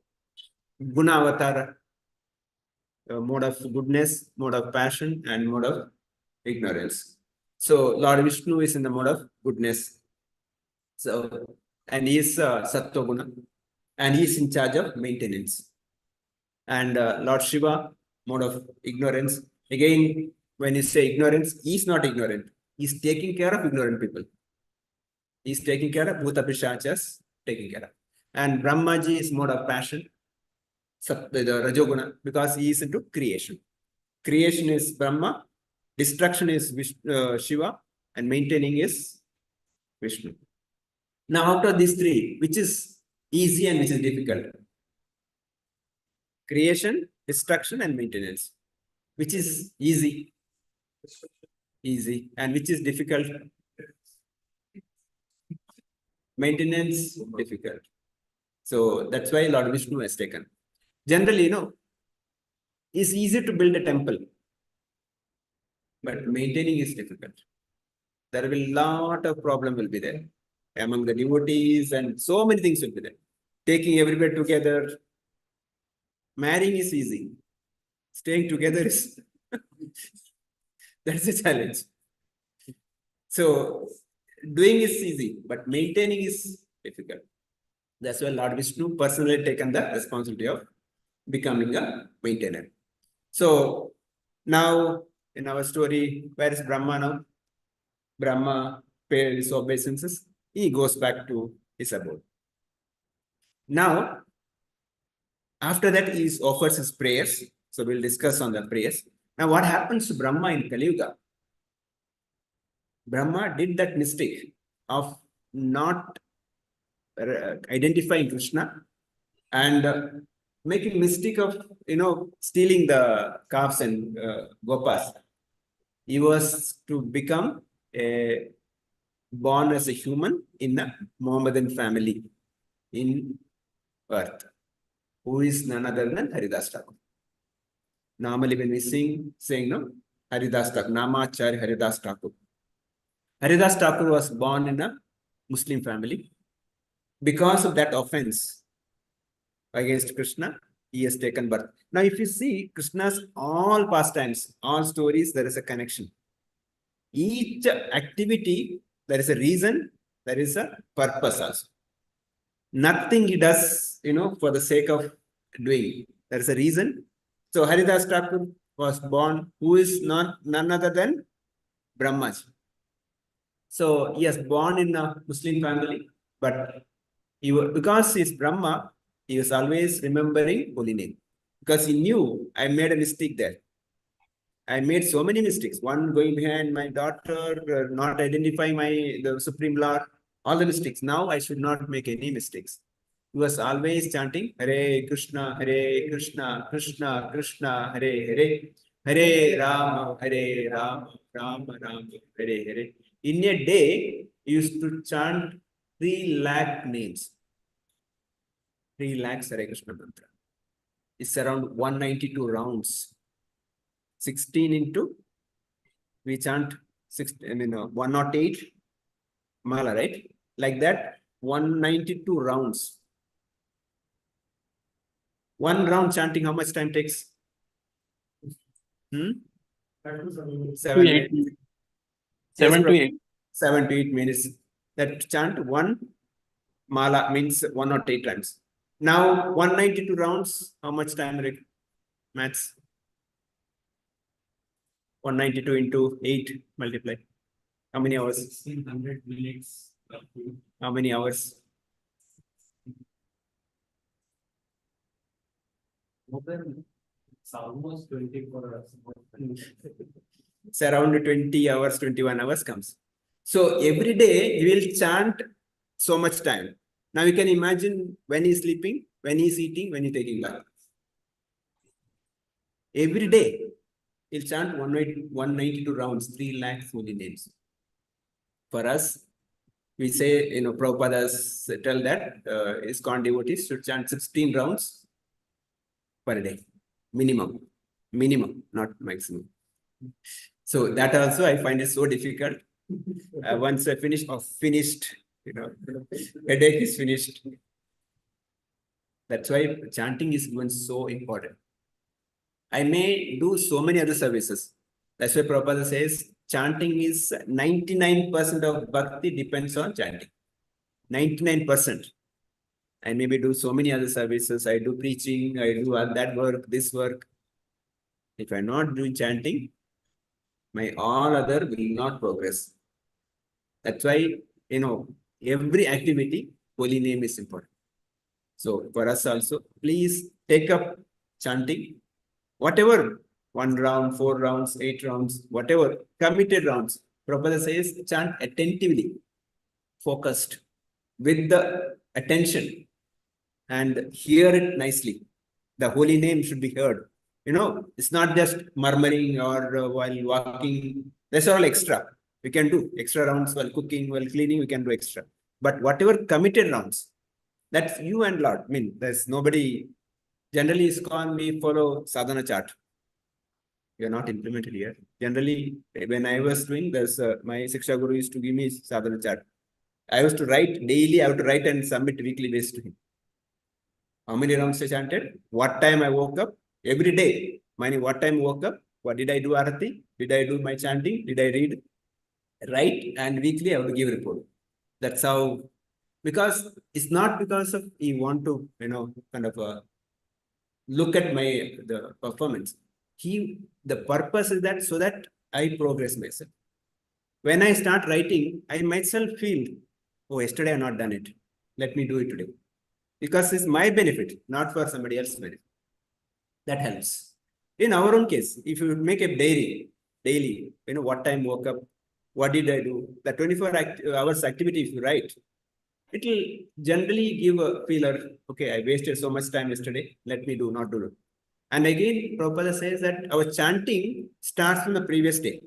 Speaker 1: Guna Avatara, mode of goodness, mode of passion, and mode of ignorance. So Lord Vishnu is in the mode of goodness. So, and he is Sattva Guna, and he is in charge of maintenance. And Lord Shiva, mode of ignorance. Again, when you say ignorance, he is not ignorant. He is taking care of ignorant people. He is taking care of Bhuta Pishachas, taking care of. And Brahmaji is mode of passion, the Rajoguna, because he is into creation. Creation is Brahma, destruction is Shiva, and maintaining is Vishnu. Now, out of these 3, which is easy and which is difficult? Creation, destruction, and maintenance. Which is easy? Easy. And which is difficult? Maintenance, difficult. So that's why Lord Vishnu has taken. Generally, it's easy to build a temple, but maintaining is difficult. There will lot of problem will be there among the devotees, and so many things will be there. Taking everybody together. Marrying is easy. Staying together is that's a challenge. So doing is easy, but maintaining is difficult. That's why Lord Vishnu personally taken the responsibility of becoming a maintainer. So now in our story, where is Brahma now? Brahma paid his obeisances. He goes back to his abode. Now, after that, he offers his prayers. So we'll discuss on the prayers. Now, what happens to Brahma in Kali Yuga? Brahma did that mistake of not identifying Krishna and making mistake of stealing the calves and gopas. He was to become born as a human in a Mohammedan family in earth, who is none other than Haridas Thakur. Normally, when we saying no, Haridas Thakur, Namacharya Haridas Thakur. Haridas Thakur was born in a Muslim family. Because of that offense against Krishna, he has taken birth. Now, if you see Krishna's all pastimes, all stories, there is a connection. Each activity, there is a reason, there is a purpose also. Nothing he does, for the sake of doing. There is a reason. So Haridas Thakur was born, who is none other than Brahmaji. So he was born in a Muslim family, but because he is Brahma, he was always remembering holy name. Because he knew, I made a mistake there. I made so many mistakes. One, going behind my daughter, not identifying the Supreme Lord, all the mistakes. Now I should not make any mistakes. He was always chanting Hare Krishna, Krishna Krishna, Hare Hare, Hare Rama, Rama Rama, Hare Hare. In a day, he used to chant 3 lakh names. 3 lakhs Hare Krishna mantra. It's around 192 rounds. 16 into, we chant 108 mala, right? Like that, 192 rounds. 1 round chanting, how much time takes? 7
Speaker 2: 7 to 8.
Speaker 1: 7 to 8 minutes. that chant one mala means 108 times. Now 192 rounds, how much time, Rick? Maths? 192 into 8 multiply. How many hours?
Speaker 6: 1600 minutes.
Speaker 1: How many hours?
Speaker 6: It's almost 24 hours.
Speaker 1: It's around 20 hours, 21 hours comes. So every day you will chant so much time. Now you can imagine when he's sleeping, when he's eating, when he's taking bath. Every day he'll chant 192 rounds, 3 lakhs holy names. For us, we say, Prabhupada tell that ISKCON devotees should chant 16 rounds per day, minimum, not maximum. So that also I find it so difficult. Once I finished, headache is finished. That's why chanting is even so important. I may do so many other services. That's why Prabhupada says chanting is 99% of bhakti depends on chanting. 99%. I maybe do so many other services. I do preaching, I do that work, this work. If I'm not doing chanting, my all other will not progress. That's why, every activity, holy name is important. So for us also, please take up chanting. Whatever, 1 round, 4 rounds, 8 rounds, whatever, committed rounds. Prabhupada says, chant attentively, focused, with the attention, and hear it nicely. The holy name should be heard. It's not just murmuring or while walking. That's all extra. We can do extra rounds while cooking, while cleaning, we can do extra. But whatever committed rounds, that's you and Lord. I mean, there's nobody. Generally, ISKCON, we follow sadhana chart. We are not implemented here. Generally, when I was doing this, my Siksha Guru used to give me sadhana chart. I used to write daily, I have to write and submit weekly basis to him. How many rounds I chanted? What time I woke up? Every day. Meaning what time I woke up? What did I do arati? Did I do my chanting? Did I read? Write, and weekly I have to give a report. That's how, because it's not because of you want to, kind of look at the performance. The purpose is that so that I progress myself. When I start writing, I myself feel, oh, yesterday I have not done it. Let me do it today. Because it's my benefit, not for somebody else's benefit. That helps. In our own case, if you make a diary, daily, what time woke up, what did I do? The 24 hours activity, if you write, it will generally give a feeler, okay, I wasted so much time yesterday, let me not do it. And again, Prabhupada says that our chanting starts from the previous day.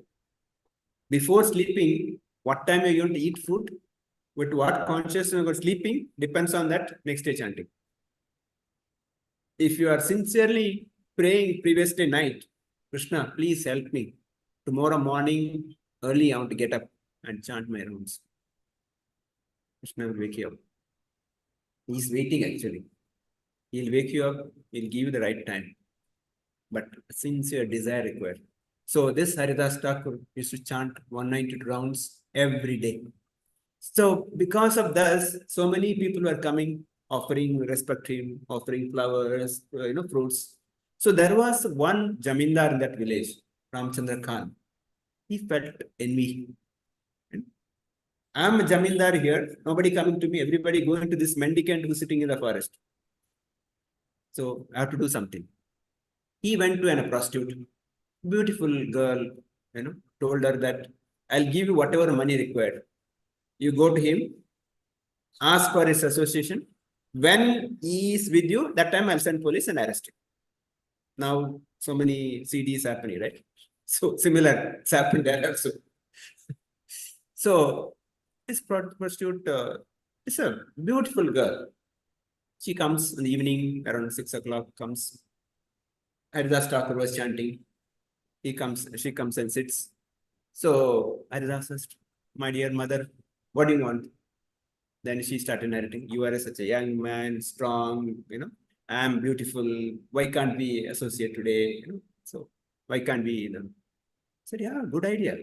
Speaker 1: Before sleeping, what time are you going to eat food? With what consciousness you are sleeping depends on that next day chanting. If you are sincerely praying previous day night, Krishna, please help me. Tomorrow morning, early I want to get up and chant my rounds. Krishna will wake you up. He's waiting actually. He'll wake you up, he'll give you the right time. But sincere desire required. So this Haridas Thakur used to chant 192 rounds every day. So because of this, so many people were coming, offering respect to him, offering flowers, fruits. So there was one Jamindar in that village, Ramchandra Khan. He felt envy. I'm a Jamindar here, nobody coming to me, everybody going to this mendicant who's sitting in the forest. So I have to do something. He went to a prostitute, beautiful girl, told her that I'll give you whatever money required. You go to him, ask for his association. When he is with you, that time I'll send police and arrest him. Now, so many CDs happening, right? So similar, it's happened there also. So this prostitute is a beautiful girl. She comes in the evening around 6 o'clock, comes. Haridas Thakur was chanting. She comes and sits. So Haridas asked, my dear mother, what do you want? Then she started narrating, you are such a young man, strong, I am beautiful. Why can't we associate today? So why can't we? I said, yeah, good idea.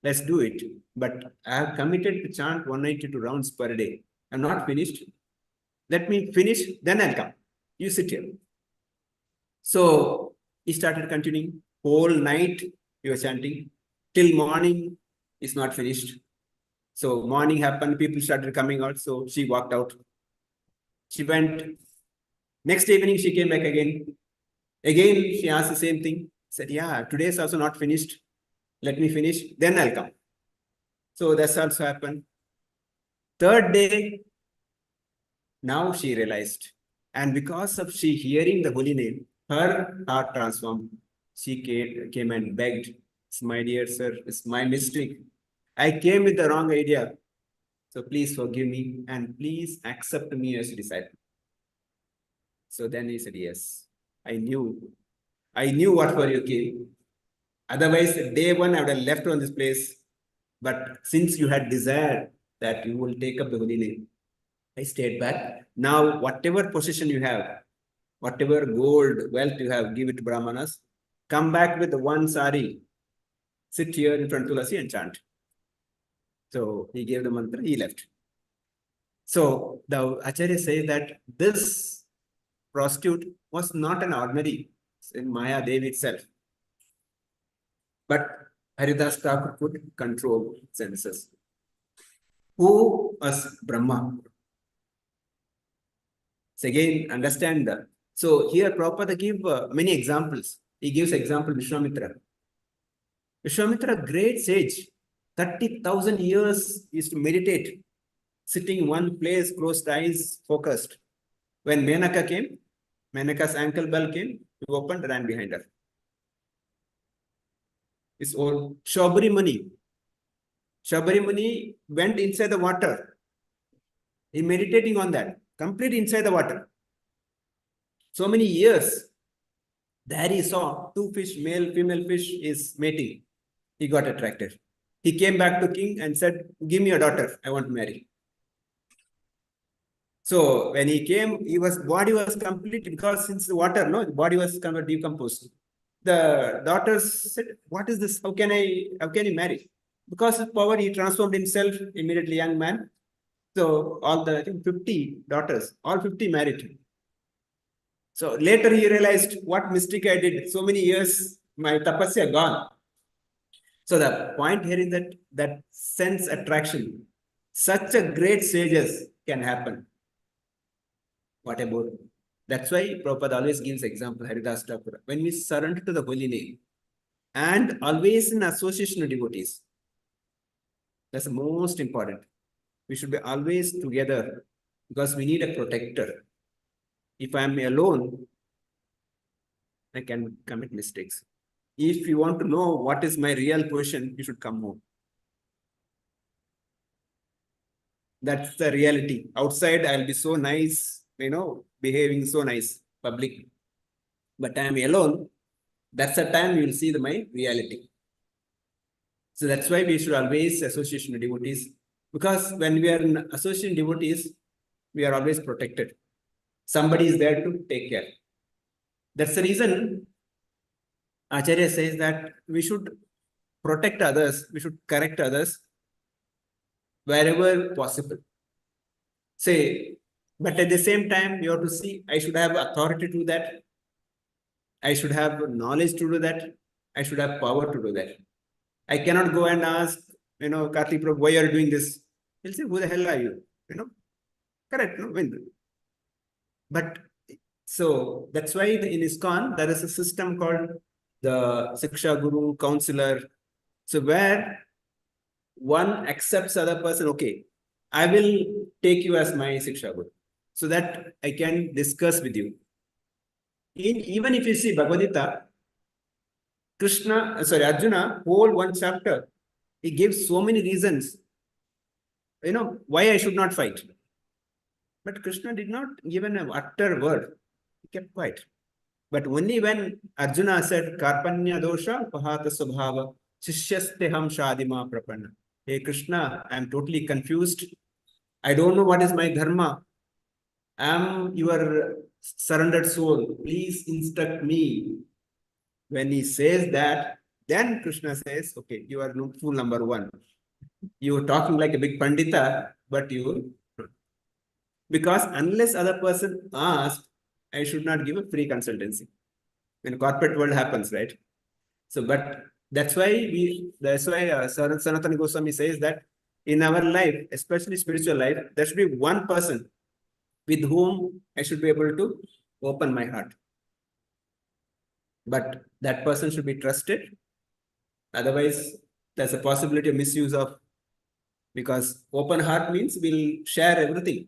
Speaker 1: let's do it. But I have committed to chant 192 rounds per day. I'm not finished. Let me finish, then I'll come. You sit here. So he started continuing. Whole night he was chanting. Till morning is not finished. So morning happened, people started coming out. So she walked out. She went. Next evening, she came back again. Again, she asked the same thing. Said, yeah, today is also not finished. Let me finish, then I'll come. So that's also happened. Third day, now she realized. And because of she hearing the holy name, her heart transformed. She came and begged, my dear sir, it's my mistake. I came with the wrong idea. So please forgive me and please accept me as a disciple. So then he said, yes, I knew what for you came. Otherwise, day one, I would have left on this place. But since you had desired that you will take up the holy name, I stayed back. Now, whatever possession you have, whatever gold, wealth you have, give it to Brahmanas. Come back with the one sari. Sit here in front of Tulasi and chant. So he gave the mantra, he left. So the Acharya says that this prostitute was not an ordinary in Maya Devi itself. But Haridas Thakur could control senses. Who was Brahma? So again, understand that. So here Prabhupada give many examples. He gives example Vishwamitra. Vishwamitra, great sage, 30,000 years used to meditate, sitting in one place, closed eyes, focused. When Menaka came, Menaka's ankle bell came, he opened, ran behind her. His own Shabari Muni. Shabari Muni went inside the water. He meditating on that, complete inside the water. So many years. There he saw two fish, male, female fish is mating. He got attracted. He came back to king and said, give me a daughter, I want to marry. So when he came, body was complete because since the water, no, the body was kind of decomposed. The daughters said, what is this? How can he marry? Because of power, he transformed himself immediately, young man. So all the, I think 50 daughters, all 50 married him. So later he realized what mistake I did. So many years, my tapasya gone. So the point here is that sense attraction, such a great sages can happen. What about? That's why Prabhupada always gives example, Haridas Thakur. When we surrender to the holy name and always in association with devotees, that's the most important. We should be always together because we need a protector. If I am alone, I can commit mistakes. If you want to know what is my real position, you should come home. That's the reality. Outside, I'll be so nice, behaving so nice, public. But I am alone. That's the time you will see my reality. So that's why we should always association with devotees. Because when we are in association devotees, we are always protected. Somebody is there to take care. That's the reason Acharya says that we should protect others, we should correct others wherever possible. But at the same time, you have to see, I should have authority to do that. I should have knowledge to do that. I should have power to do that. I cannot go and ask, Karthi Prabhu, why are you doing this? He'll say, who the hell are you? Correct. No? But so that's why in ISKCON, there is a system called the Siksha Guru, counselor. So where one accepts other person, okay, I will take you as my Siksha Guru, so that I can discuss with you. Even if you see Bhagavad Gita, Arjuna, whole one chapter, he gives so many reasons, why I should not fight. But Krishna did not give an utter word. He kept quiet. But only when Arjuna said, Karpanya dosha pahata subhava shishyasteham shadima prapanna. Hey Krishna, I am totally confused. I don't know what is my dharma. I am your surrendered soul. Please instruct me. When he says that, Then Krishna says, okay, you are fool number one. You are talking like a big pandita, but you, because unless other person asks, I should not give a free consultancy. In corporate world happens, right? So, but that's why Sanatana Goswami says that in our life, especially spiritual life, there should be one person with whom I should be able to open my heart. But that person should be trusted. Otherwise, there's a possibility of misuse of, because open heart means we'll share everything.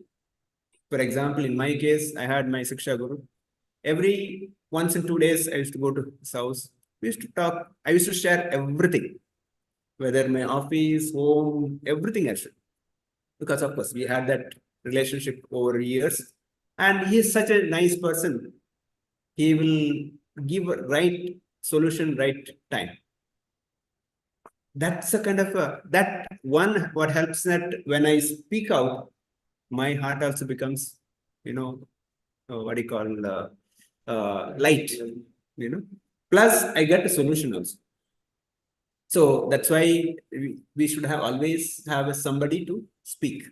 Speaker 1: For example, in my case, I had my Siksha Guru. Every once in 2 days, I used to go to his house. We used to talk. I used to share everything, whether my office, home, everything I should. Because of course, we had that relationship over years. And he is such a nice person. He will give a right solution, right time. That's a kind of that one, what helps that when I speak out, my heart also becomes, what do you call, light, plus I get a solution also. So that's why we should have always have somebody to speak.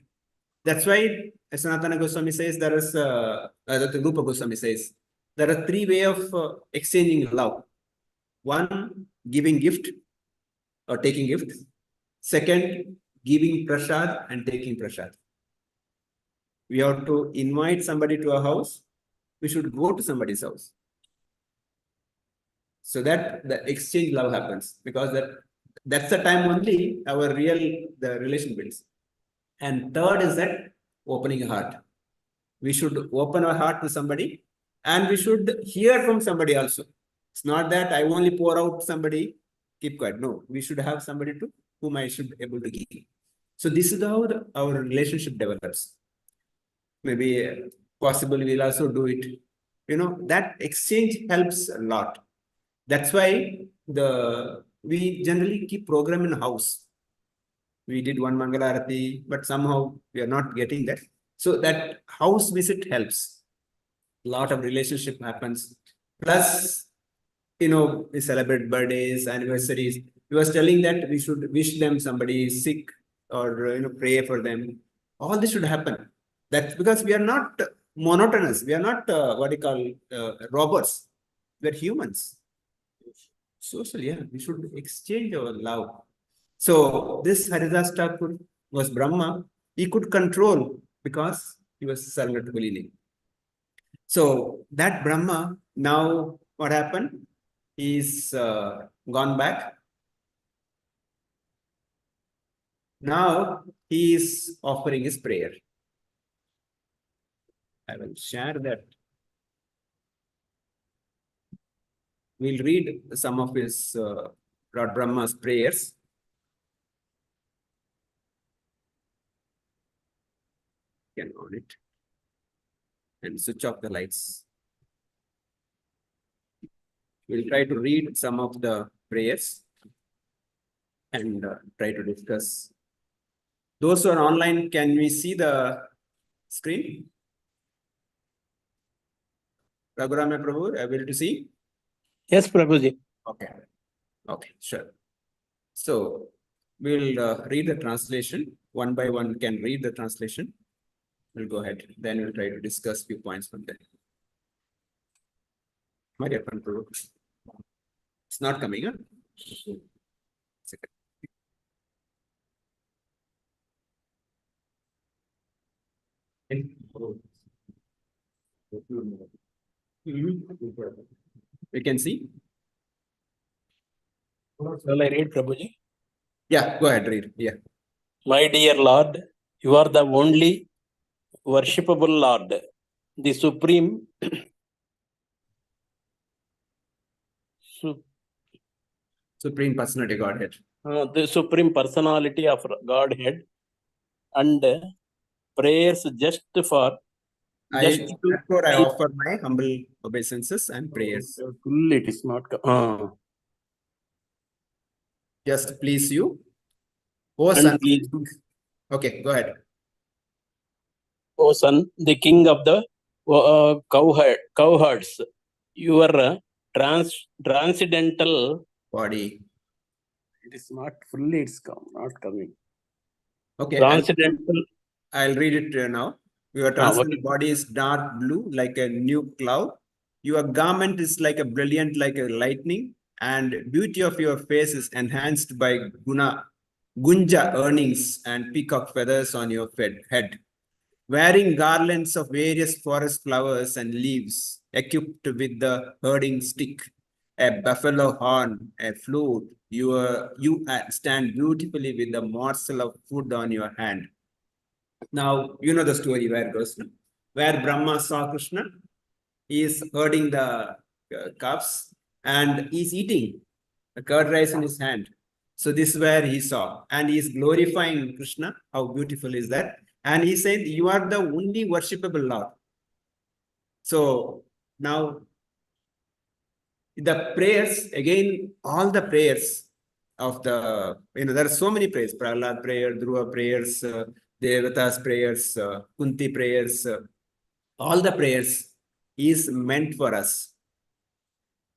Speaker 1: That's why Sanatana Goswami says there is, the Rupa Goswami says, there are 3 ways of exchanging love. One, giving gift or taking gift. Second, giving prasad and taking prasad. We have to invite somebody to our house. We should go to somebody's house. So that the exchange love happens, because that's the time only our the relation builds. And third is that opening a heart. We should open our heart to somebody, and we should hear from somebody also. It's not that I only pour out somebody, keep quiet. No, we should have somebody to whom I should be able to give. So this is how our relationship develops. Maybe possibly we'll also do it. That exchange helps a lot. That's why we generally keep program in house. We did one Mangalarati, but somehow we are not getting that. So that house visit helps. A lot of relationship happens. Plus, we celebrate birthdays, anniversaries. He was telling that we should wish them somebody is sick, or pray for them. All this should happen. That's because we are not monotonous. We are not what you call robots. We are humans. Social, yeah. We should exchange our love. So this Haridas Thakur was Brahma. He could control because he was surrendered to Kulini. So that Brahma, now what happened? He's gone back. Now he is offering his prayer. I will share that. We'll read some of his Lord Brahma's prayers. Can on it and switch off the lights. We'll try to read some of the prayers and try to discuss. Those who are online, can we see the screen? Ragurama Prabhu, able to see?
Speaker 2: Yes, Prabhuji.
Speaker 1: Okay. Okay, sure. So we'll read the translation. One by one can read the translation. We'll go ahead. Then we'll try to discuss few points from there. My dear Prabhu. It's not coming, huh? Second. We can see.
Speaker 2: Shall I read, Prabhuji?
Speaker 1: Yeah, go ahead, read. Yeah.
Speaker 2: My dear Lord, you are the only worshipable Lord, the Supreme
Speaker 1: Supreme Personality Godhead.
Speaker 2: The Supreme Personality of Godhead, and prayers just for
Speaker 1: Therefore, I offer my humble obeisances and prayers.
Speaker 2: Full it is not.
Speaker 1: Just please you. Oh,
Speaker 2: And
Speaker 1: son.
Speaker 2: please,
Speaker 1: Okay, go ahead.
Speaker 2: O son, the king of the cowherds, your transcendental
Speaker 1: Body.
Speaker 2: It is not fully, it's not coming.
Speaker 1: Okay,
Speaker 2: Transcendental.
Speaker 1: I'll read it now. Your transcendental body is dark blue, like a new cloud. Your garment is like a brilliant, like a lightning, and beauty of your face is enhanced by gunja earnings and peacock feathers on your head. Wearing garlands of various forest flowers and leaves, equipped with the herding stick, a buffalo horn, a flute, you stand beautifully with a morsel of food on your hand. Now, you know the story where it goes, no? Where Brahma saw Krishna, he is herding the calves and he's eating a curd rice in his hand. So this is where he saw, and he is glorifying Krishna. How beautiful is that? And he said, "You are the only worshipable Lord." So now the prayers, again, all the prayers of the, there are so many prayers, Prahlad prayer, Dhruva prayers, Devata's prayers, Kunti prayers, all the prayers is meant for us.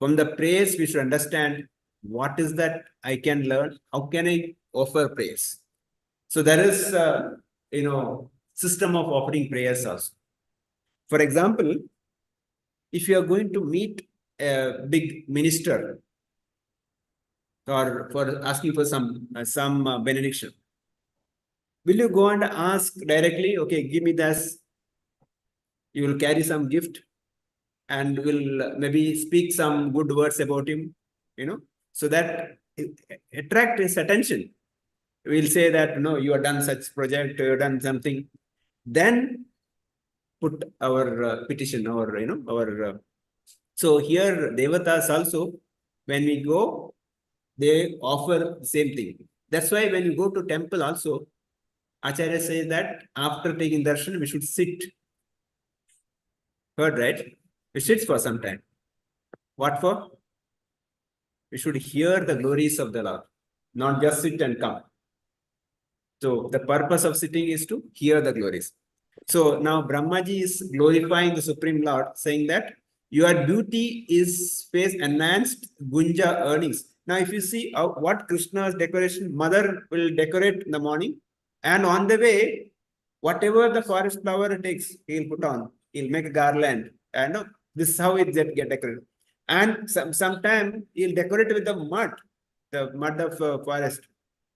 Speaker 1: From the prayers, we should understand what is that I can learn, how can I offer prayers. So there is, system of offering prayers also. For example, if you are going to meet a big minister or for asking for some benediction, will you go and ask directly, okay, give me this? You will carry some gift and will maybe speak some good words about him, so that attract his attention. We'll say that, no, you have done such project, you have done something. Then put our petition or, so here Devatas also, when we go, they offer the same thing. That's why when you go to temple also, Acharya says that after taking darshan, we should sit. Heard, right? We sit for some time. What for? We should hear the glories of the Lord, not just sit and come. So the purpose of sitting is to hear the glories. So now Brahmaji is glorifying the Supreme Lord, saying that your beauty is face enhanced gunja earnings. Now, if you see what Krishna's decoration, mother will decorate in the morning, and on the way, whatever the forest flower takes, he'll put on. He'll make a garland, and this is how it get decorated. And sometime he'll decorate with the mud of forest.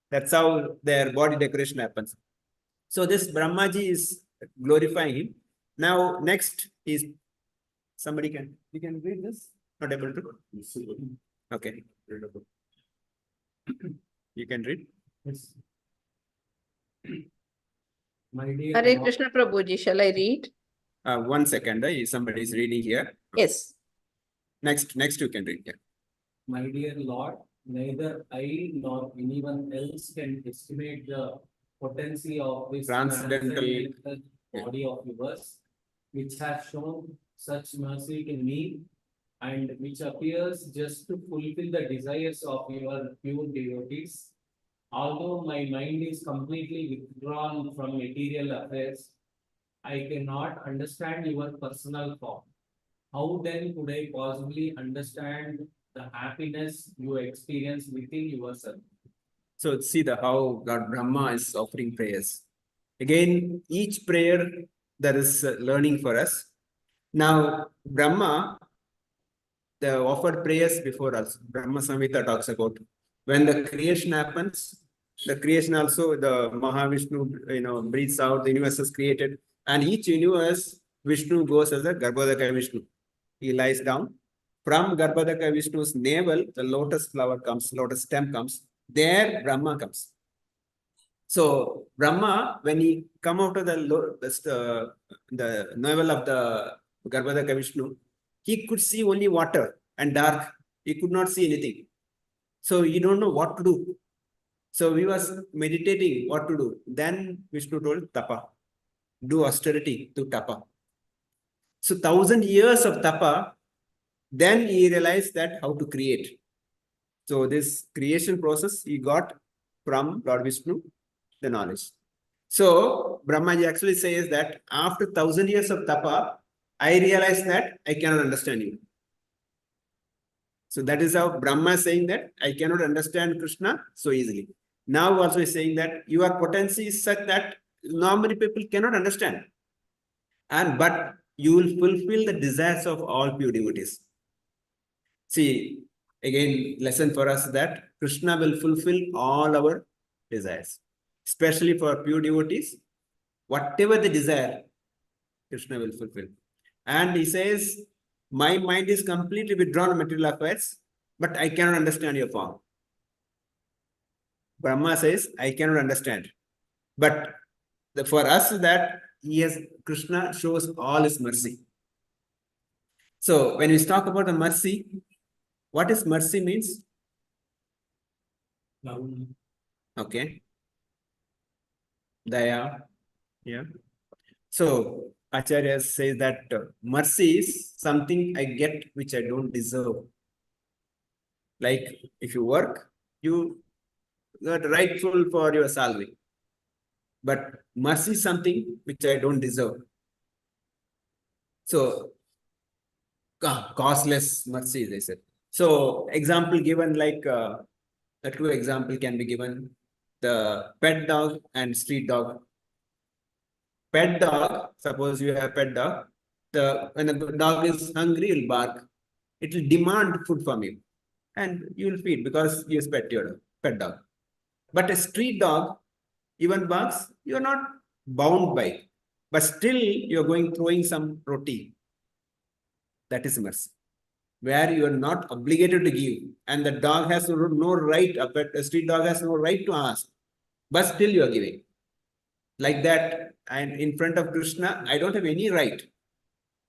Speaker 1: That's how their body decoration happens. So this Brahmaji is glorifying him. Now, next is somebody you can read this? Not able to? Okay. You can read?
Speaker 6: Yes. My dear
Speaker 7: Hare
Speaker 6: Lord,
Speaker 7: Krishna Prabhuji, shall I read?
Speaker 1: 1 second. Somebody is reading here.
Speaker 7: Yes.
Speaker 1: Next you can read here.
Speaker 6: my dear Lord, neither I nor anyone else can estimate the potency of this
Speaker 1: Transcendental
Speaker 6: body of yours, which has shown such mercy to me, and which appears just to fulfill the desires of your pure devotees. Although my mind is completely withdrawn from material affairs, I cannot understand your personal form. How then could I possibly understand the happiness you experience within yourself?
Speaker 1: So see how God Brahma is offering prayers. Again, each prayer there is learning for us. Now, Brahma, the offered prayers before us, Brahma Samhita talks about when the creation happens, the creation also, the Mahavishnu, breathes out, the universe is created, and each universe, Vishnu goes as a Garbhodaka Vishnu. He lies down. From Garbhodaka Vishnu's navel, the lotus flower comes, lotus stem comes. There, Brahma comes. So, Brahma, when he come out of the navel of the Garbhodaka Vishnu, he could see only water and dark. He could not see anything. So, he don't know what to do. So, he was meditating what to do. Then Vishnu told tapa. Do austerity to tapa. So 1,000 years of tapa, then he realized that how to create. So this creation process he got from Lord Vishnu, the knowledge. So Brahmaji actually says that after 1,000 years of tapa, I realized that I cannot understand you. So that is how Brahma is saying that I cannot understand Krishna so easily. Now also is saying that your potency is such that normally people cannot understand. And but you will fulfill the desires of all pure devotees. See, again, lesson for us that Krishna will fulfill all our desires, especially for pure devotees. Whatever they desire, Krishna will fulfill. And he says, my mind is completely withdrawn from material affairs, but I cannot understand your form. Brahma says, I cannot understand. But for us that Krishna shows all his mercy. So when we talk about the mercy, what is mercy means? Okay. Daya. Yeah. So Acharya says that mercy is something I get which I don't deserve. Like if you work, you got rightful for your salary. But mercy is something which I don't deserve. So costless mercy, they said. So example given like the two example can be given. The pet dog and street dog. Pet dog, suppose you have a pet dog, when the dog is hungry, it will bark. It will demand food from you. And you will feed because you pet your pet dog. But a street dog, even barks, you are not bound by. But still you are throwing some roti. That is mercy. Where you are not obligated to give. And the dog has no right, a street dog has no right to ask. But still you are giving. Like that, and in front of Krishna, I don't have any right.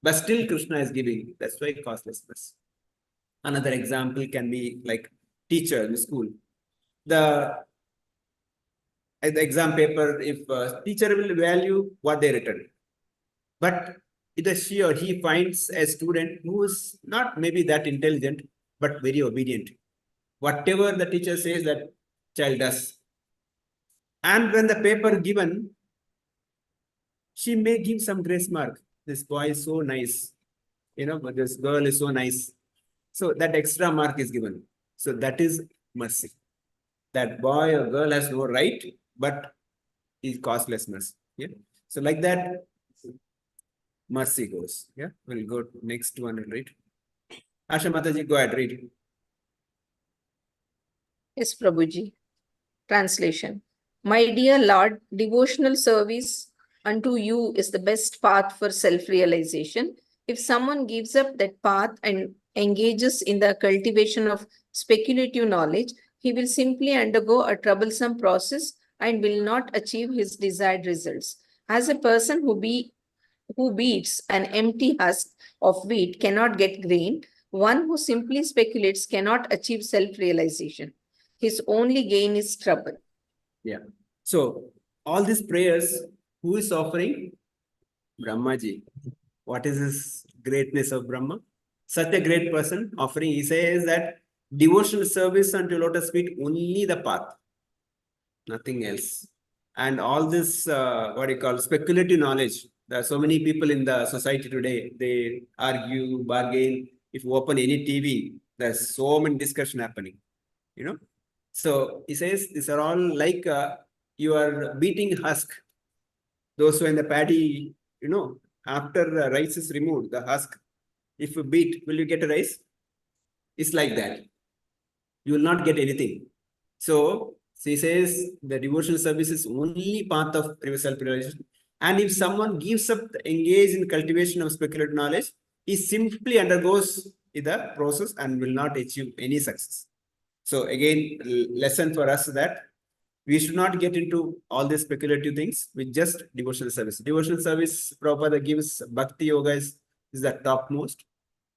Speaker 1: But still Krishna is giving. That's why costlessness. Another example can be like teacher in school. The exam paper, if teacher will value what they written. But she or he finds a student who is not maybe that intelligent, but very obedient. Whatever the teacher says, that child does. And when the paper given, she may give some grace mark. This boy is so nice. But this girl is so nice. So that extra mark is given. So that is mercy. That boy or girl has no right, but is costless mercy. Yeah. So like that, mercy goes. Yeah. We'll go to next one and read. Asha Mataji, go ahead, read.
Speaker 7: Yes, Prabhuji. Translation. My dear Lord, devotional service unto you is the best path for self-realization. If someone gives up that path and engages in the cultivation of speculative knowledge, he will simply undergo a troublesome process and will not achieve his desired results. As a person who beats an empty husk of wheat cannot get grain, one who simply speculates cannot achieve self-realization. His only gain is trouble.
Speaker 1: Yeah. So all these prayers, who is offering? Brahmaji. What is this greatness of Brahma? Such a great person offering. He says that devotional service unto lotus feet, only the path, nothing else. And all this, speculative knowledge. There are so many people in the society today, they argue, bargain. If you open any TV, there's so many discussion happening, So he says, these are all like you are beating husk. Those who are in the paddy, after the rice is removed, the husk, if you beat, will you get a rice? It's like that. You will not get anything. So he says the devotional service is only path of self-realization. And if someone gives up, engage in cultivation of speculative knowledge, he simply undergoes the process and will not achieve any success. So again, lesson for us that we should not get into all these speculative things with just devotional service. Devotional service, Prabhupada gives Bhakti Yoga is the topmost.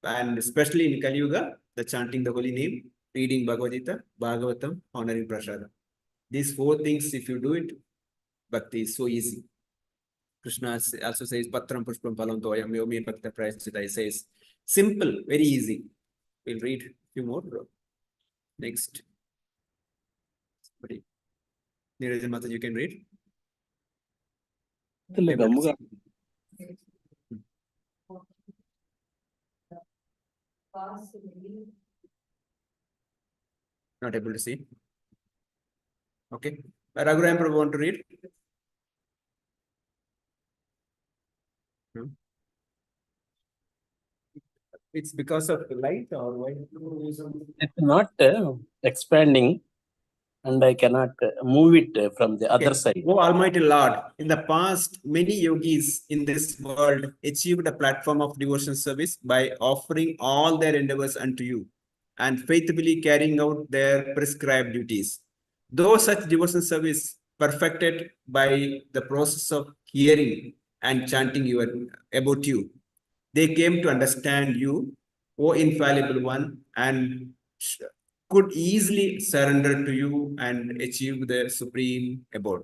Speaker 1: And especially in Kali Yuga, the chanting the holy name, reading Bhagavad Gita, Bhagavatam, honoring Prasada. These four things, if you do it, Bhakti is so easy. Krishna also says, Patram Pushpam Palam Toyam Yomi Bhakta Prayachita. He says, simple, very easy. We'll read a few more. Next. Neeraj Mata, you can read. Not able to see. Okay. Raghuram, Prabhu, want to read? No? It's because of the light or why?
Speaker 2: It's not expanding, and I cannot move it from the other
Speaker 1: Okay.
Speaker 2: side.
Speaker 1: Oh Almighty Lord, in the past, many yogis in this world achieved a platform of devotion service by offering all their endeavors unto you and faithfully carrying out their prescribed duties. Though such devotion service perfected by the process of hearing and chanting about you, they came to understand you, O infallible one, and could easily surrender to you and achieve the supreme abode.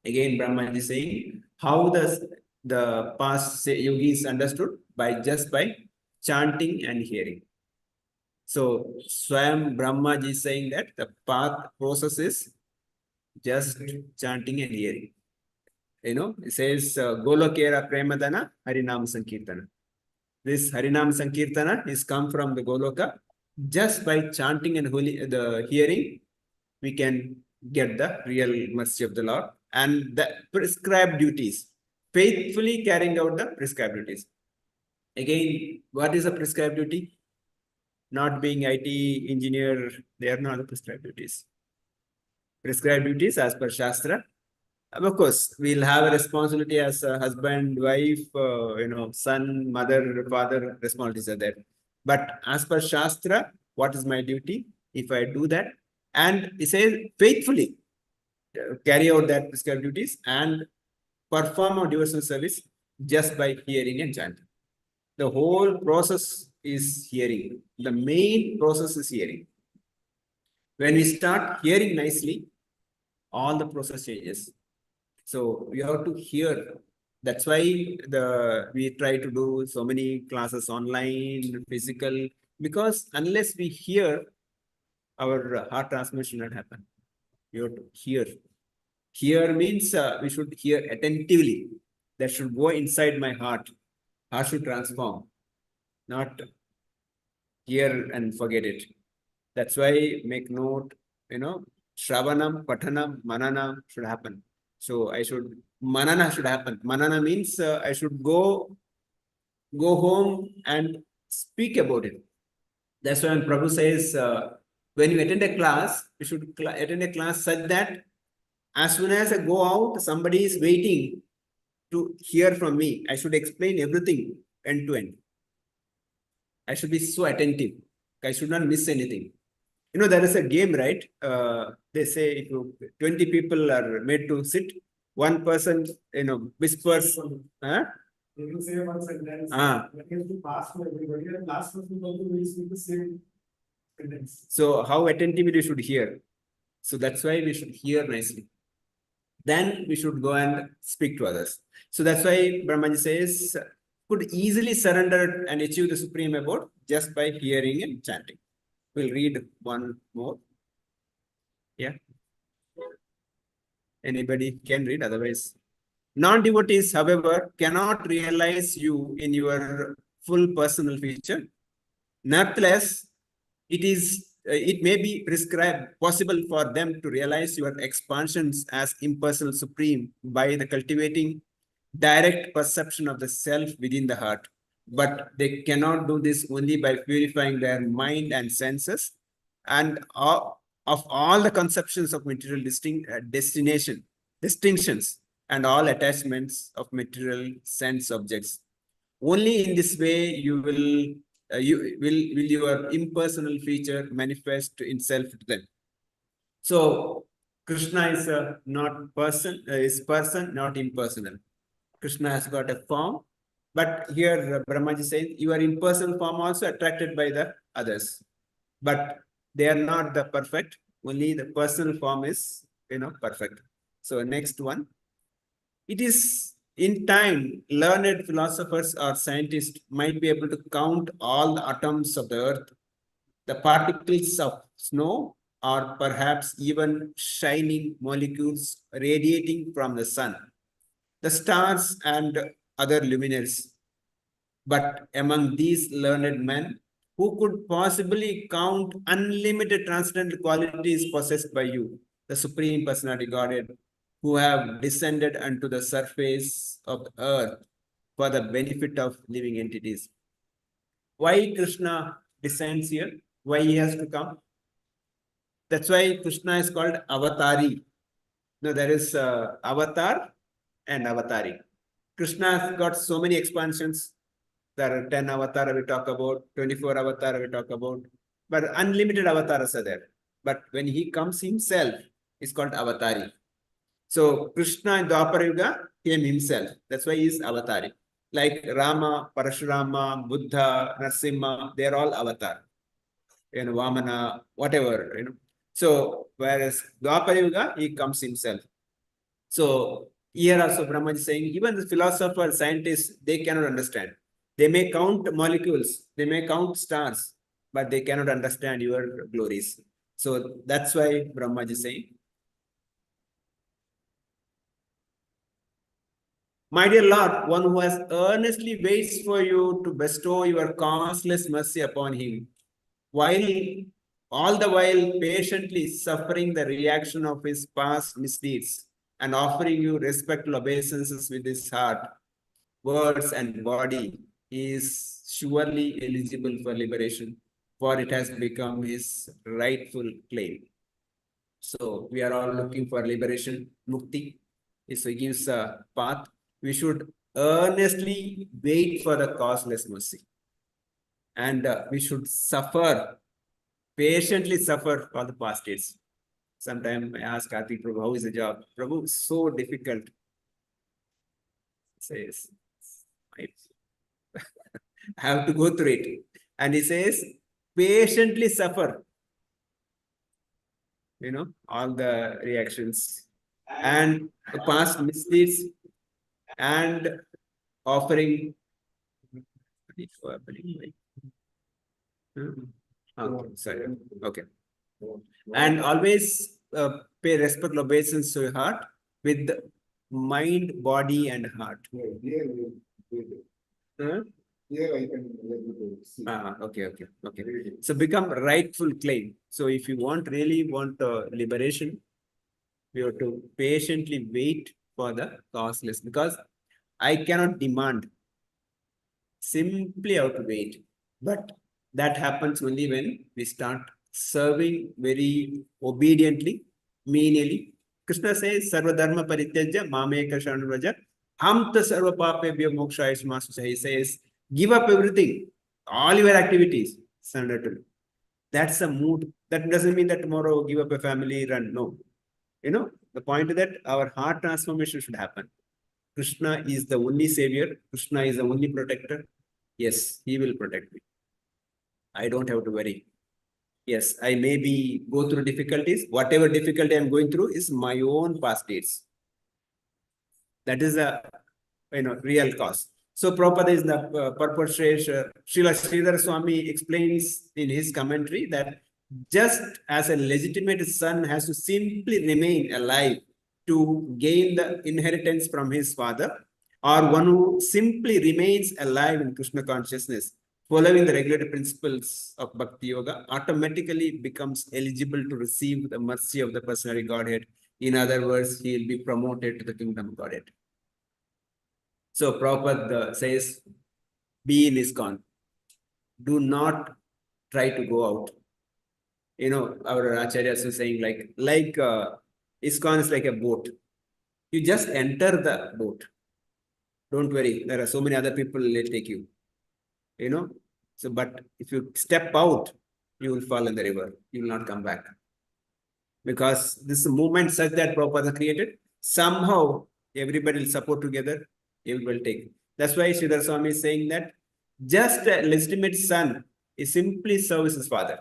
Speaker 1: Again, Brahma is saying how does the past yogis understood by chanting and hearing. So Swam Brahma is saying that the path process is just chanting and hearing. It says Golokera Premadana Harinam Sankirtana. This Harinam Sankirtana is come from the Goloka. Just by chanting and the hearing, we can get the real mercy of the Lord and the prescribed duties, faithfully carrying out the prescribed duties. Again, what is a prescribed duty? Not being IT engineer, they are not the prescribed duties. Prescribed duties as per Shastra. Of course, we'll have a responsibility as a husband, wife, son, mother, father, responsibilities are there. But as per Shastra, what is my duty? If I do that, and it says faithfully carry out that prescribed duties and perform a devotional service just by hearing and chanting. The whole process is hearing. The main process is hearing. When we start hearing nicely, all the process changes. So we have to hear. That's why we try to do so many classes online, physical, because unless we hear, our heart transmission will not happen. You have to hear. Hear means we should hear attentively. That should go inside my heart. Heart should transform, not hear and forget it. That's why make note, Shravanam, Pathanam, Manana should happen. So Manana should happen. Manana means I should go home and speak about it. That's why when Prabhu says, when you attend a class, you should attend a class such that as soon as I go out, somebody is waiting to hear from me. I should explain everything end to end. I should be so attentive. I should not miss anything. There is a game, right? They say if 20 people are made to sit, one person, whispers. Huh?
Speaker 5: They will say one sentence.
Speaker 1: Ah.
Speaker 5: That is to pass to everybody, and last person also will speak the same sentence.
Speaker 1: So how attentively you should hear. So that's why we should hear nicely. Then we should go and speak to others. So that's why Brahmaji says, could easily surrender and achieve the supreme abode just by hearing and chanting. We'll read one more. Yeah. Anybody can read, otherwise. Non-devotees, however, cannot realize you in your full personal feature. Nevertheless, it may be possible for them to realize your expansions as impersonal supreme by the cultivating direct perception of the self within the heart. But they cannot do this only by purifying their mind and senses and of all the conceptions of material distinctions and all attachments of material sense objects. Only in this way you will your impersonal feature manifest itself to them. So Krishna is not person, is person, not impersonal. Krishna has got a form, but here Brahmaji says your impersonal form also attracted by the others, but they are not the perfect. Only the personal form is perfect. So next one. It is in time, learned philosophers or scientists might be able to count all the atoms of the earth, the particles of snow, or perhaps even shining molecules radiating from the sun, the stars and other luminaries. But among these learned men, who could possibly count unlimited transcendental qualities possessed by you, the Supreme Personality Godhead, who have descended unto the surface of the earth for the benefit of living entities. Why Krishna descends here? Why he has to come? That's why Krishna is called Avatari. No, there is Avatar and Avatari. Krishna has got so many expansions. There are 10 avatars we talk about, 24 avatars we talk about, but unlimited avatars are there. But when he comes himself, it's called Avatari. So Krishna in Dwapara Yuga came himself. That's why he is Avatari. Like Rama, Parashurama, Buddha, Narasimha, they are all avatar. Vamana, whatever, So whereas Dwapara Yuga, he comes himself. So here also Brahma is saying, even the philosophers, scientists, they cannot understand. They may count molecules, they may count stars, but they cannot understand your glories. So that's why Brahma is saying, my dear Lord, one who has earnestly waits for you to bestow your causeless mercy upon him, while all the while patiently suffering the reaction of his past misdeeds and offering you respectful obeisances with his heart, words, and body, he is surely eligible for liberation, for it has become his rightful claim. So we are all looking for liberation, mukti. So he gives a path. We should earnestly wait for the causeless mercy. And we should suffer, patiently suffer for the past days. Sometimes I ask Karthik Prabhu, how is the job? Prabhu, so difficult. He says, I have to go through it. And he says, patiently suffer. All the reactions and the past misdeeds and offering. Okay, sorry. Okay. And always pay respect, obeisance to your heart with mind, body, and heart.
Speaker 3: Here I can able to see.
Speaker 1: Okay. So become rightful claim. So if you really want liberation, you have to patiently wait for the causeless, because I cannot demand. Simply have to wait. But that happens only when we start serving very obediently, menially. Krishna says, Sarva Dharma Parityajya Mameka Sharanuraja Hamta Sarva Papebhyo Mokshaya Masu. He says, give up everything, all your activities, surrender to me. That's a mood. That doesn't mean that tomorrow give up a family, run. No. The point is that our heart transformation should happen. Krishna is the only savior. Krishna is the only protector. Yes, he will protect me. I don't have to worry. Yes, I may go through difficulties. Whatever difficulty I'm going through is my own past deeds. That is the real cause. So Prabhupada is the purpose. Srila Sridhar Swami explains in his commentary that just as a legitimate son has to simply remain alive to gain the inheritance from his father, or one who simply remains alive in Krishna consciousness, following the regulated principles of Bhakti Yoga, automatically becomes eligible to receive the mercy of the Personality Godhead. In other words, he will be promoted to the Kingdom of Godhead. So Prabhupada says, be in ISKCON. Do not try to go out. Our acharyas are saying like ISKCON is like a boat. You just enter the boat. Don't worry, there are so many other people who will take you. So, but if you step out, you will fall in the river. You will not come back. Because this movement such that Prabhupada created, somehow everybody will support together, everybody will take. That's why Sridhar Swami is saying that just a legitimate son is simply serves his father.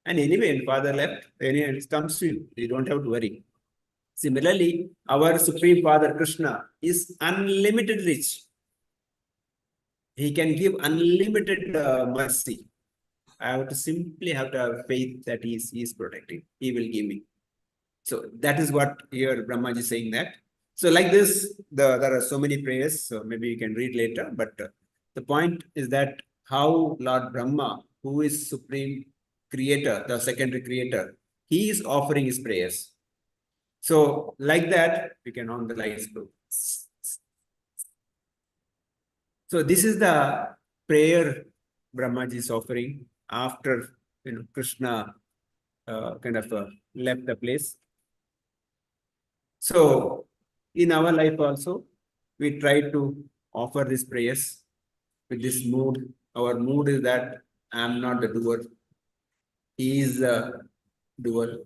Speaker 1: And anyway, when father left, anyway, it comes to you. You don't have to worry. Similarly, our Supreme Father Krishna is unlimited rich. He can give unlimited mercy. I have to simply have faith that he is protecting. He will give me. So that is what here Brahmaji is saying that. So like this, there are so many prayers. So maybe you can read later. But the point is that how Lord Brahma who is supreme creator, the secondary creator, he is offering his prayers. So like that, we can on the lights go. So this is the prayer Brahmaji is offering after Krishna left the place. So in our life also, we try to offer these prayers with this mood. Our mood is that I am not the doer. He is the doer.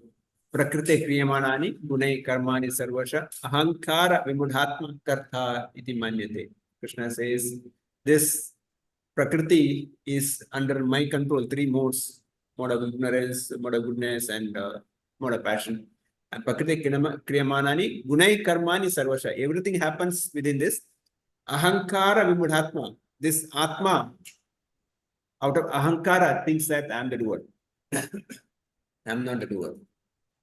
Speaker 1: Prakrite kriyamanani gunai karmani sarvasha ahankara vimudhatma kartha iti manyate. Krishna says this Prakriti is under my control, three modes: mode of ignorance, mode of goodness, and mode of passion. And Prakriti kriyamanani gunai karmani sarvasha. Everything happens within this. Ahankara vimudhatma. This Atma, out of Ahankara, thinks that I am the doer. I am not the doer.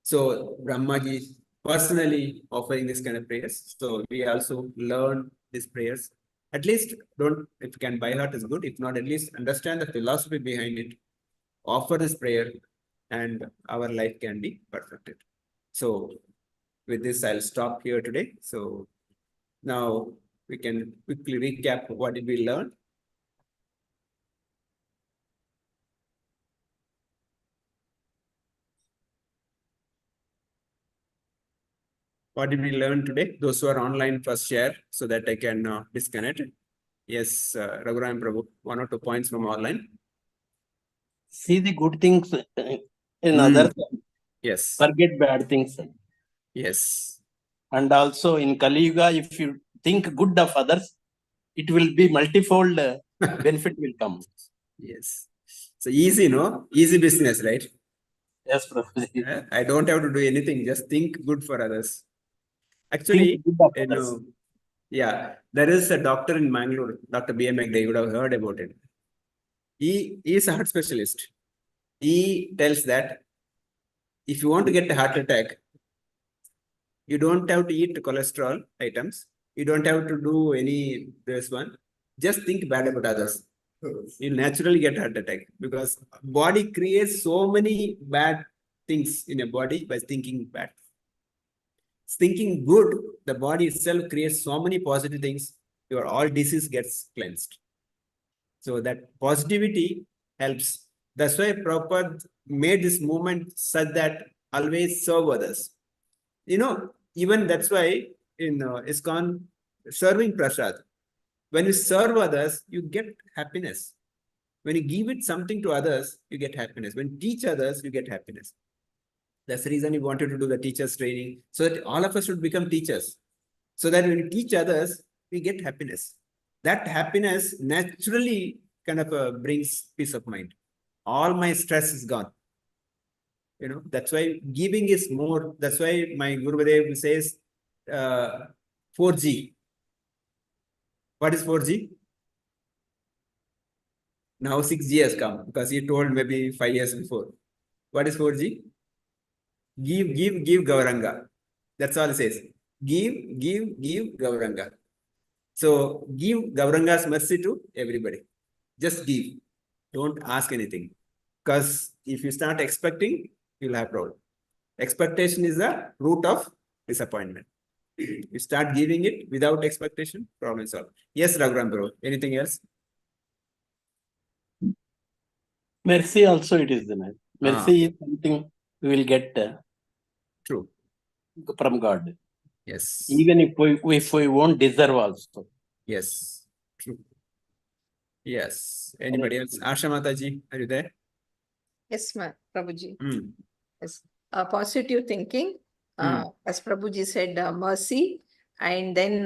Speaker 1: So Brahmaji is personally offering this kind of prayers. So we also learn these prayers. At least don't, if you can by heart is good. If not, at least understand the philosophy behind it. Offer this prayer and our life can be perfected. So with this, I'll stop here today. So now we can quickly recap what did we learn. What did we learn today? Those who are online, first share so that I can disconnect. Yes, Raghuram Prabhu, 1 or 2 points from online.
Speaker 2: See the good things in others.
Speaker 1: Yes.
Speaker 2: Forget bad things.
Speaker 1: Yes.
Speaker 2: And also in Kali Yuga, if you think good of others, it will be multifold benefit will come.
Speaker 1: Yes. So easy, no? Easy business, right?
Speaker 2: Yes, Prabhuji.
Speaker 1: Yeah, I don't have to do anything. Just think good for others. Actually,
Speaker 2: Think good of others.
Speaker 1: Yeah, there is a doctor in Mangalore, Dr. B.M. Megde, you would have heard about it. He is a heart specialist. He tells that if you want to get a heart attack, you don't have to eat cholesterol items. You don't have to do this one. Just think bad about others. You naturally get heart attack because body creates so many bad things in your body by thinking bad. Thinking good, the body itself creates so many positive things. Your all disease gets cleansed. So that positivity helps. That's why Prabhupada made this movement such that always serve others. Even that's why in ISKCON, serving prasad, when you serve others, you get happiness. When you give it something to others, you get happiness. When you teach others, you get happiness. That's the reason we wanted to do the teachers training, so that all of us should become teachers. So that when we teach others, we get happiness. That happiness naturally brings peace of mind. All my stress is gone. That's why giving is more. That's why my Gurudev says 4G. What is 4G? Now 6G has come because he told maybe 5 years before. What is 4G? Give Gauranga. That's all it says. Give Gauranga. So give Gauranga's mercy to everybody. Just give. Don't ask anything. Because if you start expecting, you'll have problem. Expectation is the root of disappointment. You start giving it without expectation, problem solved. Yes, Raghuram bro. Anything else?
Speaker 2: Mercy also it is the man. Mercy is something we will get
Speaker 1: True.
Speaker 2: from God.
Speaker 1: Yes.
Speaker 2: Even if we won't deserve also.
Speaker 1: Yes. True. Yes. Anybody else? Asha Mataji, are you there?
Speaker 7: Yes, ma'am, Prabhuji.
Speaker 1: Mm.
Speaker 7: Yes. Positive thinking, as Prabhuji said, mercy, and then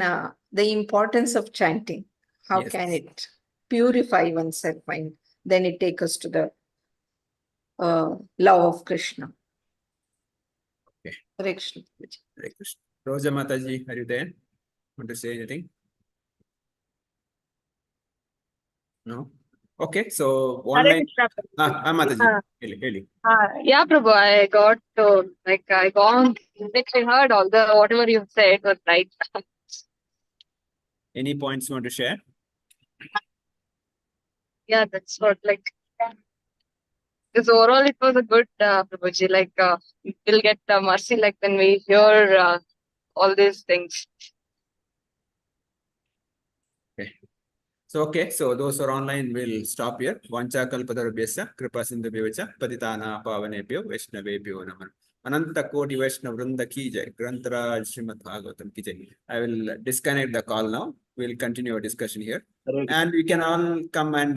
Speaker 7: the importance of chanting. How
Speaker 1: Yes.
Speaker 7: can it purify oneself mind? Then it takes us to the love of Krishna.
Speaker 1: Okay.
Speaker 7: Hare Krishna.
Speaker 1: Hare Krishna. Roja Mataji, are you there? Want to say anything? No? Okay, so
Speaker 8: Hare
Speaker 1: online.
Speaker 8: Krishna, Prabhu.
Speaker 1: Mataji. Heli.
Speaker 8: Yeah, Prabhu, I got to, I gone, I heard all the, whatever you said was right.
Speaker 1: Any points you want to share?
Speaker 8: Yeah, that's what, Because overall it was a good Prabhuji. Like we'll get mercy like when we hear all these things.
Speaker 1: Okay, so those who are online will stop here. Vancha kalpatarubhyasya kripa sindhubhyacha patitana pavanebhyo vaishnavebhyo namah. Ananta Koti Vaishnava Vrinda ki jai. Grantaraj Srimad Bhagavatam ki jai. I will disconnect the call now. We'll continue our discussion here. And we can all come and